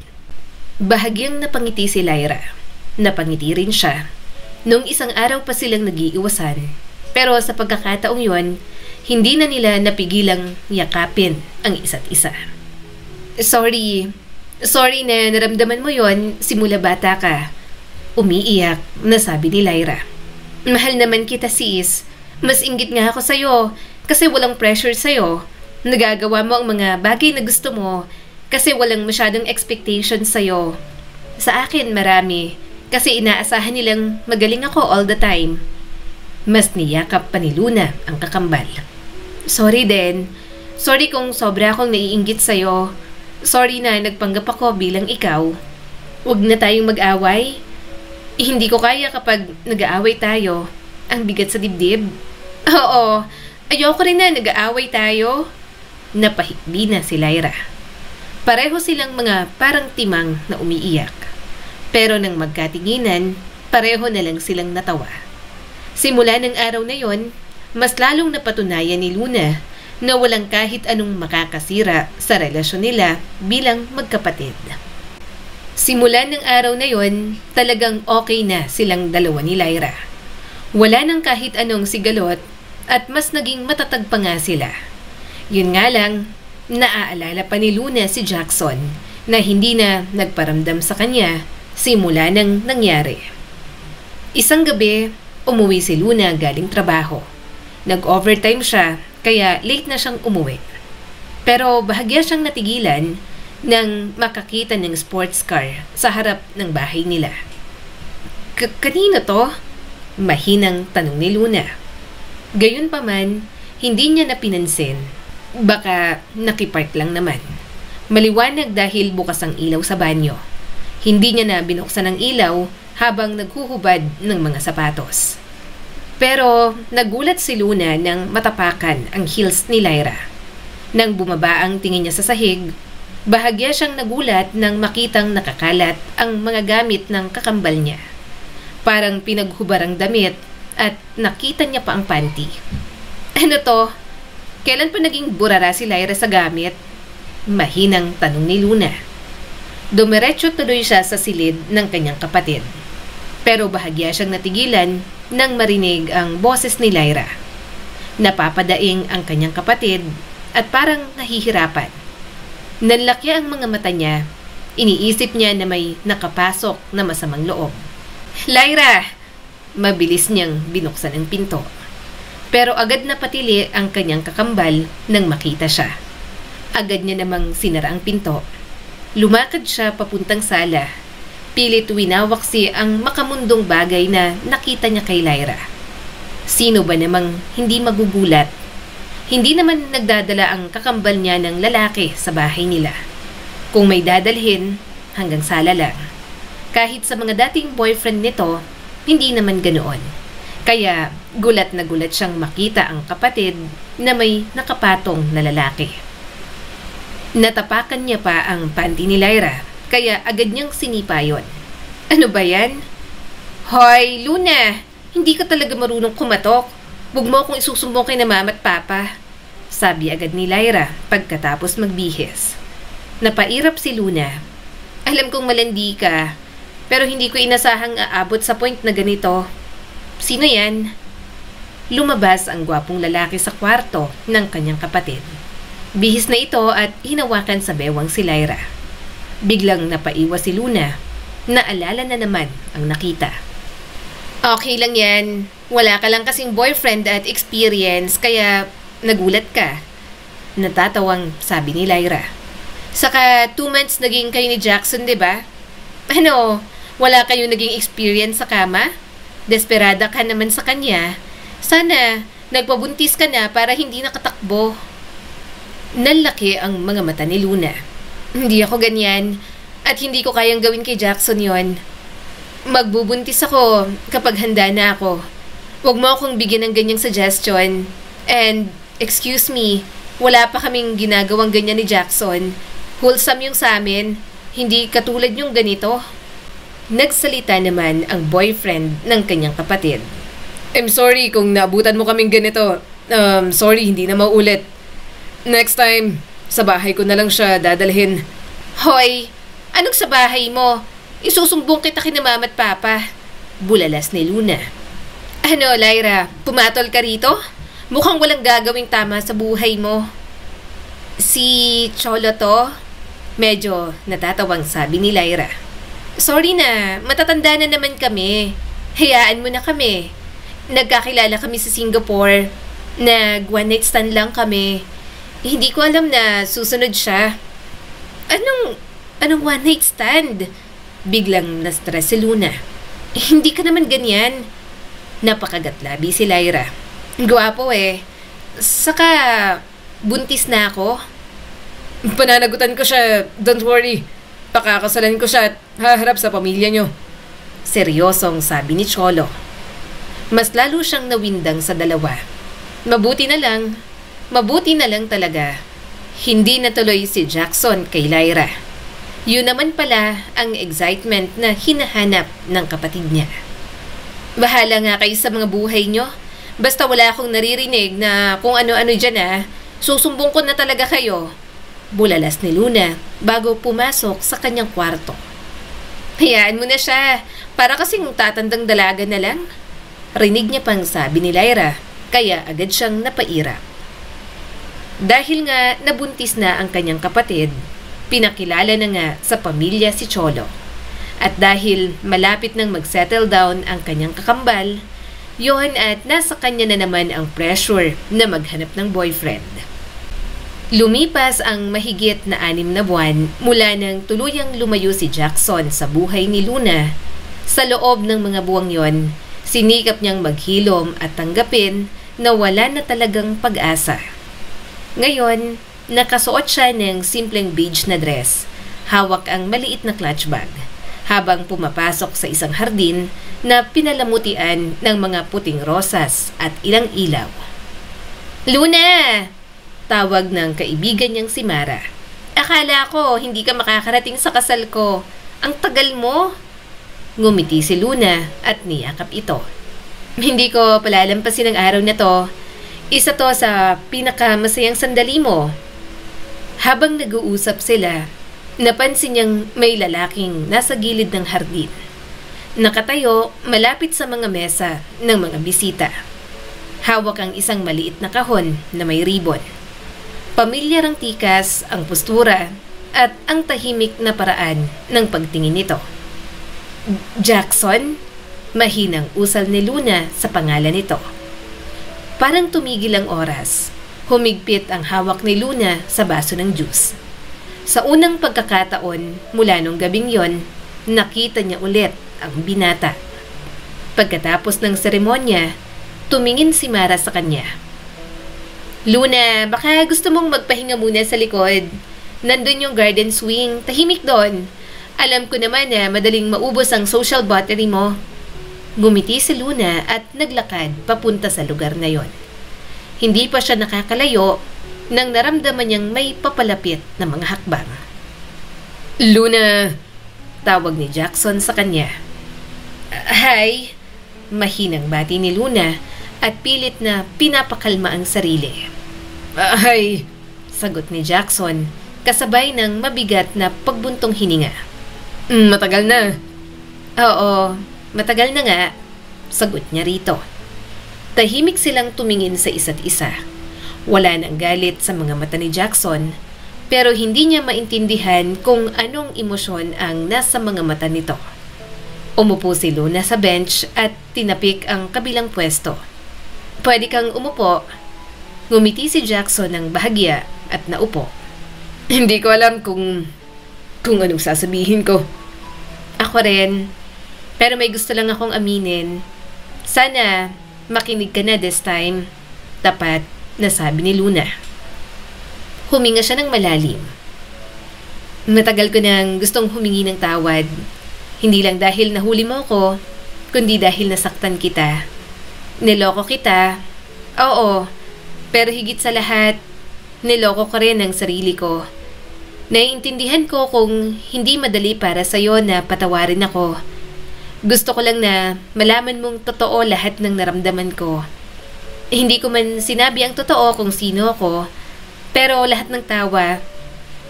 Bahagyang napangiti si Lyra. Napangiti rin siya. Nung isang araw pa silang nag-iiwasan. Pero sa pagkakataong yon, hindi na nila napigilang yakapin ang isa't isa. Sorry na naramdaman mo yon simula bata ka." Umiiyak na sabi ni Lyra. Mahal naman kita, sis. Mas inggit nga ako sa'yo kasi walang pressure sa'yo. Nagagawa mo ang mga bagay na gusto mo kasi walang masyadong expectation sa'yo. Sa akin, marami. Kasi inaasahan nilang magaling ako all the time. Mas niyakap pa ni Luna ang kakambal. Sorry din. Sorry kung sobra akong naiinggit sa'yo. Sorry na nagpanggap ako bilang ikaw. Huwag na tayong mag-away. Hindi ko kaya kapag nag-aaway tayo. Ang bigat sa dibdib. Oo, ayoko rin na nag-aaway tayo. Napahikbi na si Lyra. Pareho silang mga parang timang na umiiyak. Pero nang magkatinginan, pareho na lang silang natawa. Simula ng araw na yon, mas lalong napatunayan ni Luna na walang kahit anong makakasira sa relasyon nila bilang magkapatid. Simula ng araw na yon, talagang okay na silang dalawa ni Lyra. Wala nang kahit anong sigalot at mas naging matatag pa nga sila. Yun nga lang, naaalala pa ni Luna si Jackson na hindi na nagparamdam sa kanya simula nang nangyari. Isang gabi, umuwi si Luna galing trabaho. Nag-overtime siya kaya late na siyang umuwi. Pero bahagya siyang natigilan nang makakita ng sports car sa harap ng bahay nila. Kanino to? Mahinang tanong ni Luna. Gayunpaman, hindi niya napinansin. Baka nakipark lang naman. Maliwanag dahil bukas ang ilaw sa banyo. Hindi niya na binuksan ang ilaw habang naghuhubad ng mga sapatos. Pero nagulat si Luna nang matapakan ang heels ni Lyra. Nang bumaba ang tingin niya sa sahig, bahagya siyang nagulat nang makitang nakakalat ang mga gamit ng kakambal niya. Parang pinaghubarang damit at nakita niya pa ang panty. Ano to? Kailan pa naging burara si Lyra sa gamit? Mahinang tanong ni Luna. Dumiretso tuloy siya sa silid ng kanyang kapatid. Pero bahagya siyang natigilan nang marinig ang boses ni Lyra. Napapadaing ang kanyang kapatid at parang nahihirapan. Nanlaki ang mga mata niya. Iniisip niya na may nakapasok na masamang loob. Lyra! Mabilis niyang binuksan ang pinto. Pero agad na patili ang kanyang kakambal nang makita siya. Agad niya namang sinara ang pinto. Lumakad siya papuntang sala. Pilit winawaksi ang makamundong bagay na nakita niya kay Lyra. Sino ba namang hindi magugulat? Hindi naman nagdadala ang kakambal niya ng lalaki sa bahay nila. Kung may dadalhin, hanggang sala lang. Kahit sa mga dating boyfriend nito, hindi naman ganoon. Kaya gulat na gulat siyang makita ang kapatid na may nakapatong na lalaki. Natapakan niya pa ang panty ni Lyra, kaya agad niyang sinipa yon. Ano ba yan? Hoy, Luna! Hindi ka talaga marunong kumatok. Huwag mo akong isusumbong kay na mama at papa. Sabi agad ni Lyra pagkatapos magbihis. Napairap si Luna. Alam kong malandi ka, pero hindi ko inasahang aabot sa point na ganito. Sino yan? Lumabas ang gwapong lalaki sa kwarto ng kanyang kapatid. Bihis na ito at hinawakan sa bewang si Lyra. Biglang napaiwas si Luna. Naalala na naman ang nakita. Okay lang yan. Wala ka lang kasing boyfriend at experience kaya nagulat ka. Natatawang sabi ni Lyra. Saka 2 months naging kayo ni Jackson, diba? Ano, wala kayong naging experience sa kama? Desperada ka naman sa kanya. Sana nagpabuntis ka na para hindi nakatakbo. Nalaki ang mga mata ni Luna. Hindi ako ganyan at hindi ko kayang gawin kay Jackson yon. Magbubuntis ako kapag handa na ako. Huwag mo akong bigyan ng ganyang suggestion. And, excuse me, wala pa kaming ginagawang ganyan ni Jackson. Wholesome yung sa amin, hindi katulad yung ganito. Nagsalita naman ang boyfriend ng kanyang kapatid. I'm sorry kung naabutan mo kaming ganito. Sorry, hindi na maulit. Next time, sa bahay ko na lang siya dadalhin. Hoy, anong sa bahay mo? Isusumbong kita kina mama at papa. Bulalas ni Luna. Ano, Lyra, pumatol ka rito? Mukhang walang gagawing tama sa buhay mo. Si Cholo to? Medyo natatawang sabi ni Lyra. Sorry na, matatanda na naman kami. Hayaan mo na kami. Nagkakilala kami sa Singapore. Nag one night stand lang kami. Hindi ko alam na susunod siya. Anong one night stand? Biglang na-stress si Luna. Hindi ka naman ganyan. Napakagatlabi si Lyra. Gwapo eh. Saka, buntis na ako. Pananagutan ko siya, don't worry. Pakakasalan ko siya at haharap sa pamilya niyo. Seryosong sabi ni Cholo. Mas lalo siyang nawindang sa dalawa. Mabuti na lang talaga. Hindi natuloy si Jackson kay Lyra. Yun naman pala ang excitement na hinahanap ng kapatid niya. Bahala nga kayo sa mga buhay nyo. Basta wala akong naririnig na kung ano-ano dyan susumbong ko na talaga kayo. Bulalas ni Luna bago pumasok sa kanyang kwarto. Hayaan mo na siya. Para kasing tatandang dalaga na lang. Rinig niya pang sabi ni Lyra, kaya agad siyang napairap. Dahil nga nabuntis na ang kanyang kapatid, pinakilala na nga sa pamilya si Cholo. At dahil malapit nang mag-settle down ang kanyang kakambal, yon at nasa kanya na naman ang pressure na maghanap ng boyfriend. Lumipas ang mahigit na 6 na buwan mula nang tuluyang lumayo si Jackson sa buhay ni Luna. Sa loob ng mga buwang yon, sinikap niyang maghilom at tanggapin na wala na talagang pag-asa. Ngayon, nakasuot siya ng simpleng beige na dress, hawak ang maliit na clutch bag, habang pumapasok sa isang hardin na pinalamutian ng mga puting rosas at ilang ilaw. Luna! Tawag ng kaibigan niyang si Mara. Akala ko hindi ka makakarating sa kasal ko. Ang tagal mo! Ngumiti si Luna at niyakap ito. Hindi ko palalampasin ang araw na to. Isa to sa pinakamasayang sandali mo. Habang nag-uusap sila, napansin niyang may lalaking nasa gilid ng hardin. Nakatayo malapit sa mga mesa ng mga bisita. Hawak ang isang maliit na kahon na may ribbon. Pamilyar ang tikas, ang postura, at ang tahimik na paraan ng pagtingin nito. Jackson? Mahinang usal ni Luna sa pangalan nito. Parang tumigil ang oras. Humigpit ang hawak ni Luna sa baso ng juice. Sa unang pagkakataon mula nung gabing yon, nakita niya ulit ang binata. Pagkatapos ng seremonya, tumingin si Mara sa kanya. Luna, baka gusto mong magpahinga muna sa likod. Nandun yung garden swing, tahimik doon. Alam ko naman na madaling maubos ang social battery mo. Gumiti si Luna at naglakad papunta sa lugar na yon. Hindi pa siya nakakalayo nang naramdaman niyang may papalapit na mga hakbang. Luna! Tawag ni Jackson sa kanya. Hi! Mahinang bati ni Luna at pilit na pinapakalma ang sarili. Hi! Sagot ni Jackson kasabay ng mabigat na pagbuntong hininga. Matagal na. Oo, matagal na nga. Sagot niya rito. Tahimik silang tumingin sa isa't isa. Wala nang galit sa mga mata ni Jackson, pero hindi niya maintindihan kung anong emosyon ang nasa mga mata nito. Umupo si Luna sa bench at tinapik ang kabilang pwesto. Pwede kang umupo. Ngumiti si Jackson ng bahagya at naupo. Hindi ko alam kung anong sasabihin ko. Ako rin. Pero may gusto lang akong aminin. Sana makinig ka na this time. Tapat na sabi ni Luna. Huminga siya ng malalim. Matagal ko nang gustong humingi ng tawad. Hindi lang dahil nahuli mo ko, kundi dahil nasaktan kita. Niloko kita. Oo, pero higit sa lahat, niloko ko rin ang sarili ko. Naiintindihan ko kung hindi madali para sa'yo na patawarin ako. Gusto ko lang na malaman mong totoo lahat ng naramdaman ko. Hindi ko man sinabi ang totoo kung sino ako, pero lahat ng tawa,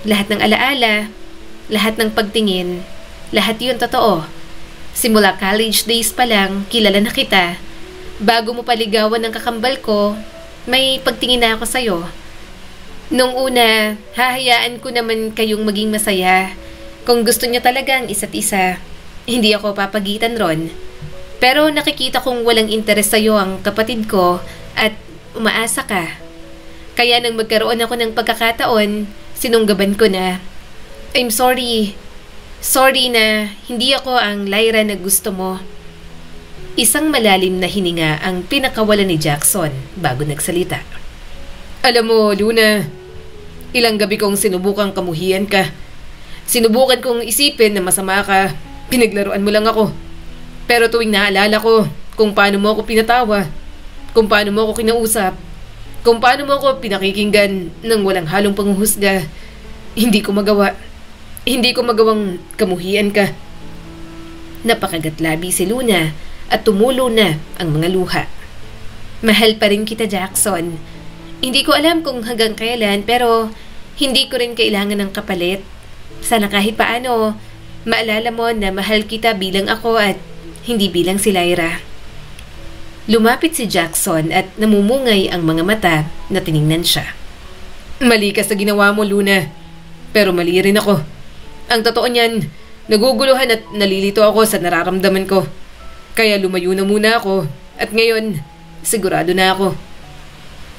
lahat ng alaala, lahat ng pagtingin, lahat yun totoo. Simula college days pa lang, kilala na kita. Bago mo paligawan ng kakambal ko, may pagtingin na ako sa'yo. Nung una, hahayaan ko naman kayong maging masaya. Kung gusto niyo talaga ang isa't isa, hindi ako papagitan ron. Pero nakikita kong walang interes sa'yo ang kapatid ko at umaasa ka. Kaya nang magkaroon ako ng pagkakataon, sinunggaban ko na, I'm sorry. Sorry na hindi ako ang Lyra na gusto mo. Isang malalim na hininga ang pinakawalan ni Jackson bago nagsalita. Alam mo, Luna, ilang gabi kong sinubukang kamuhian ka. Sinubukan kong isipin na masama ka. Pinaglaruan mo lang ako. Pero tuwing naalala ko kung paano mo ako pinatawa, kung paano mo ako kinausap, kung paano mo ako pinakikinggan ng walang halong panghuhusga, hindi ko magawa. Hindi ko magawang kamuhian ka. Napakagatlabi si Luna at tumulo na ang mga luha. Mahal pa rin kita, Jackson. Hindi ko alam kung hanggang kailan, pero hindi ko rin kailangan ng kapalit. Sana kahit paano, maalala mo na mahal kita bilang ako at hindi bilang si Lyra. Lumapit si Jackson at namumungay ang mga mata na tiningnan siya. Mali ka sa ginawa mo, Luna. Pero mali rin ako. Ang totoo niyan, naguguluhan at nalilito ako sa nararamdaman ko. Kaya lumayo na muna ako at ngayon, sigurado na ako.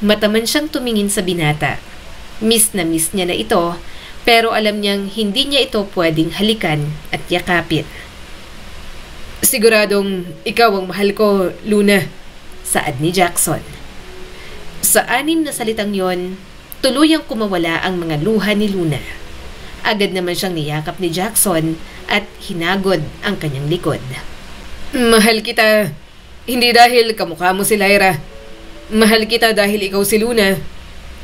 Mataman siyang tumingin sa binata. Miss na miss niya na ito, pero alam niyang hindi niya ito pwedeng halikan at yakapin. Siguradong ikaw ang mahal ko, Luna, saad ni Jackson. Sa 6 na salitang yon, tuluyang kumawala ang mga luha ni Luna. Agad naman siyang niyakap ni Jackson at hinagod ang kanyang likod. Mahal kita, hindi dahil kamukha mo si Lyra. Mahal kita dahil ikaw si Luna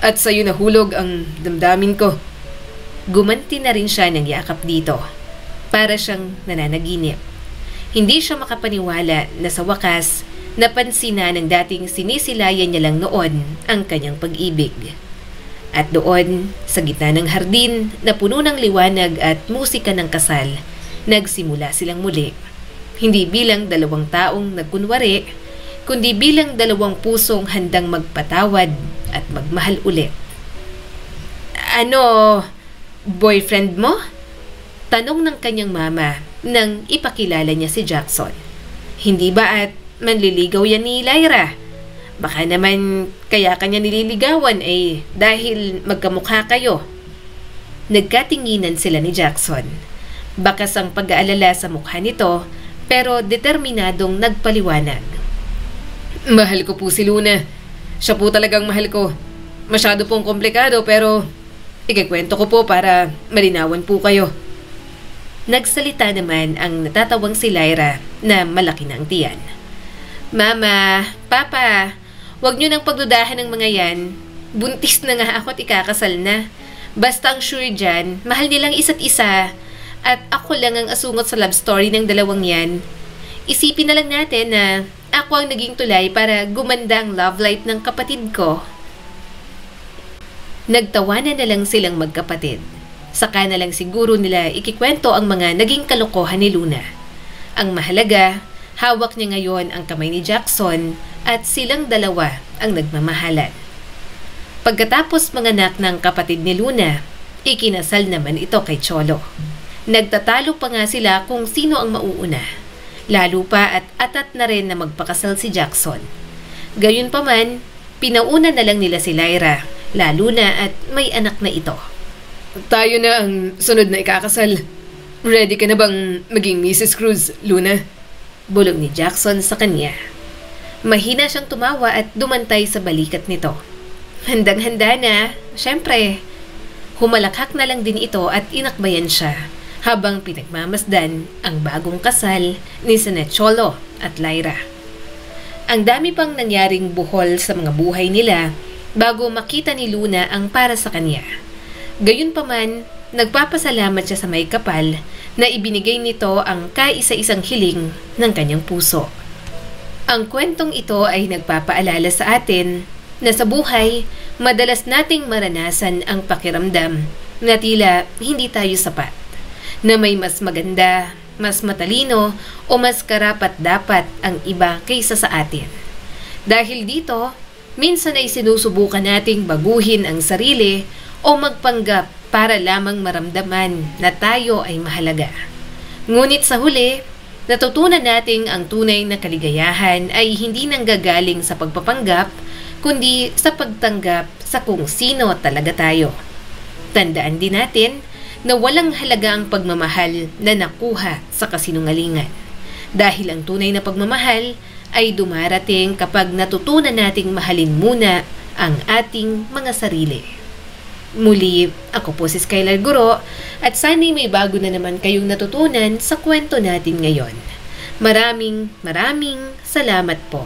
at sa'yo nahulog ang damdamin ko. Gumanti na rin siya ng yakap dito. Para siyang nananaginip. Hindi siya makapaniwala na sa wakas napansin na ng dating sinisilayan niya lang noon ang kanyang pag-ibig. At doon, sa gitna ng hardin na puno ng liwanag at musika ng kasal, nagsimula silang muli. Hindi bilang 2 taong nagkunwari, kundi bilang 2 pusong handang magpatawad at magmahal ulit. Ano, boyfriend mo? Tanong ng kanyang mama nang ipakilala niya si Jackson. Hindi ba at manliligaw yan ni Lyra? Baka naman kaya kanya nililigawan dahil magkamukha kayo. Nagkatinginan sila ni Jackson. Bakas ang pag-aalala sa mukha nito, pero determinadong nagpaliwanag. Mahal ko po si Luna. Siya po talagang mahal ko. Masyado pong komplikado pero ikikwento ko po para malinawan po kayo. Nagsalita naman ang natatawang si Lyra na malaki na ang tiyan. Mama, Papa, huwag niyo nang pagdudahan ng mga yan. Buntis na nga ako at ikakasal na. Basta ang sure dyan, mahal nilang isa't isa. At ako lang ang asungot sa love story ng dalawang yan. Isipin na lang natin na ako ang naging tulay para gumanda ang love life ng kapatid ko. Nagtawanan na lang silang magkapatid. Saka na lang siguro nila ikikwento ang mga naging kalokohan ni Luna. Ang mahalaga, hawak niya ngayon ang kamay ni Jackson at silang dalawa ang nagmamahalan. Pagkatapos manganak ng kapatid ni Luna, ikinasal naman ito kay Cholo. Nagtatalo pa nga sila kung sino ang mauuna. Lalo pa at atat na rin na magpakasal si Jackson. Gayunpaman, pinauna na lang nila si Lyra, lalo na at may anak na ito. Tayo na ang sunod na ikakasal. Ready ka na bang maging Mrs. Cruz, Luna? Bulong ni Jackson sa kanya. Mahina siyang tumawa at dumantay sa balikat nito. Handang-handa na, syempre. Humalakhak na lang din ito at inakbayan siya habang pinagmamasdan ang bagong kasal ni sina Cholo at Lyra. Ang dami pang nangyaring buhol sa mga buhay nila bago makita ni Luna ang para sa kanya. Gayunpaman, nagpapasalamat siya sa may kapal na ibinigay nito ang kaisa-isang hiling ng kanyang puso. Ang kwentong ito ay nagpapaalala sa atin na sa buhay, madalas nating maranasan ang pakiramdam na tila hindi tayo sapat, na may mas maganda, mas matalino o mas karapat-dapat ang iba kaysa sa atin. Dahil dito, minsan ay sinusubukan nating baguhin ang sarili o magpanggap para lamang maramdaman na tayo ay mahalaga. Ngunit sa huli, Natutunan nating ang tunay na kaligayahan ay hindi nanggagaling sa pagpapanggap, kundi sa pagtanggap sa kung sino talaga tayo. Tandaan din natin na walang halaga ang pagmamahal na nakuha sa kasinungalingan. Dahil ang tunay na pagmamahal ay dumarating kapag natutunan nating mahalin muna ang ating mga sarili. Muli, ako po si Skylar Guro at sana'y may bago na naman kayong natutunan sa kwento natin ngayon. Maraming salamat po.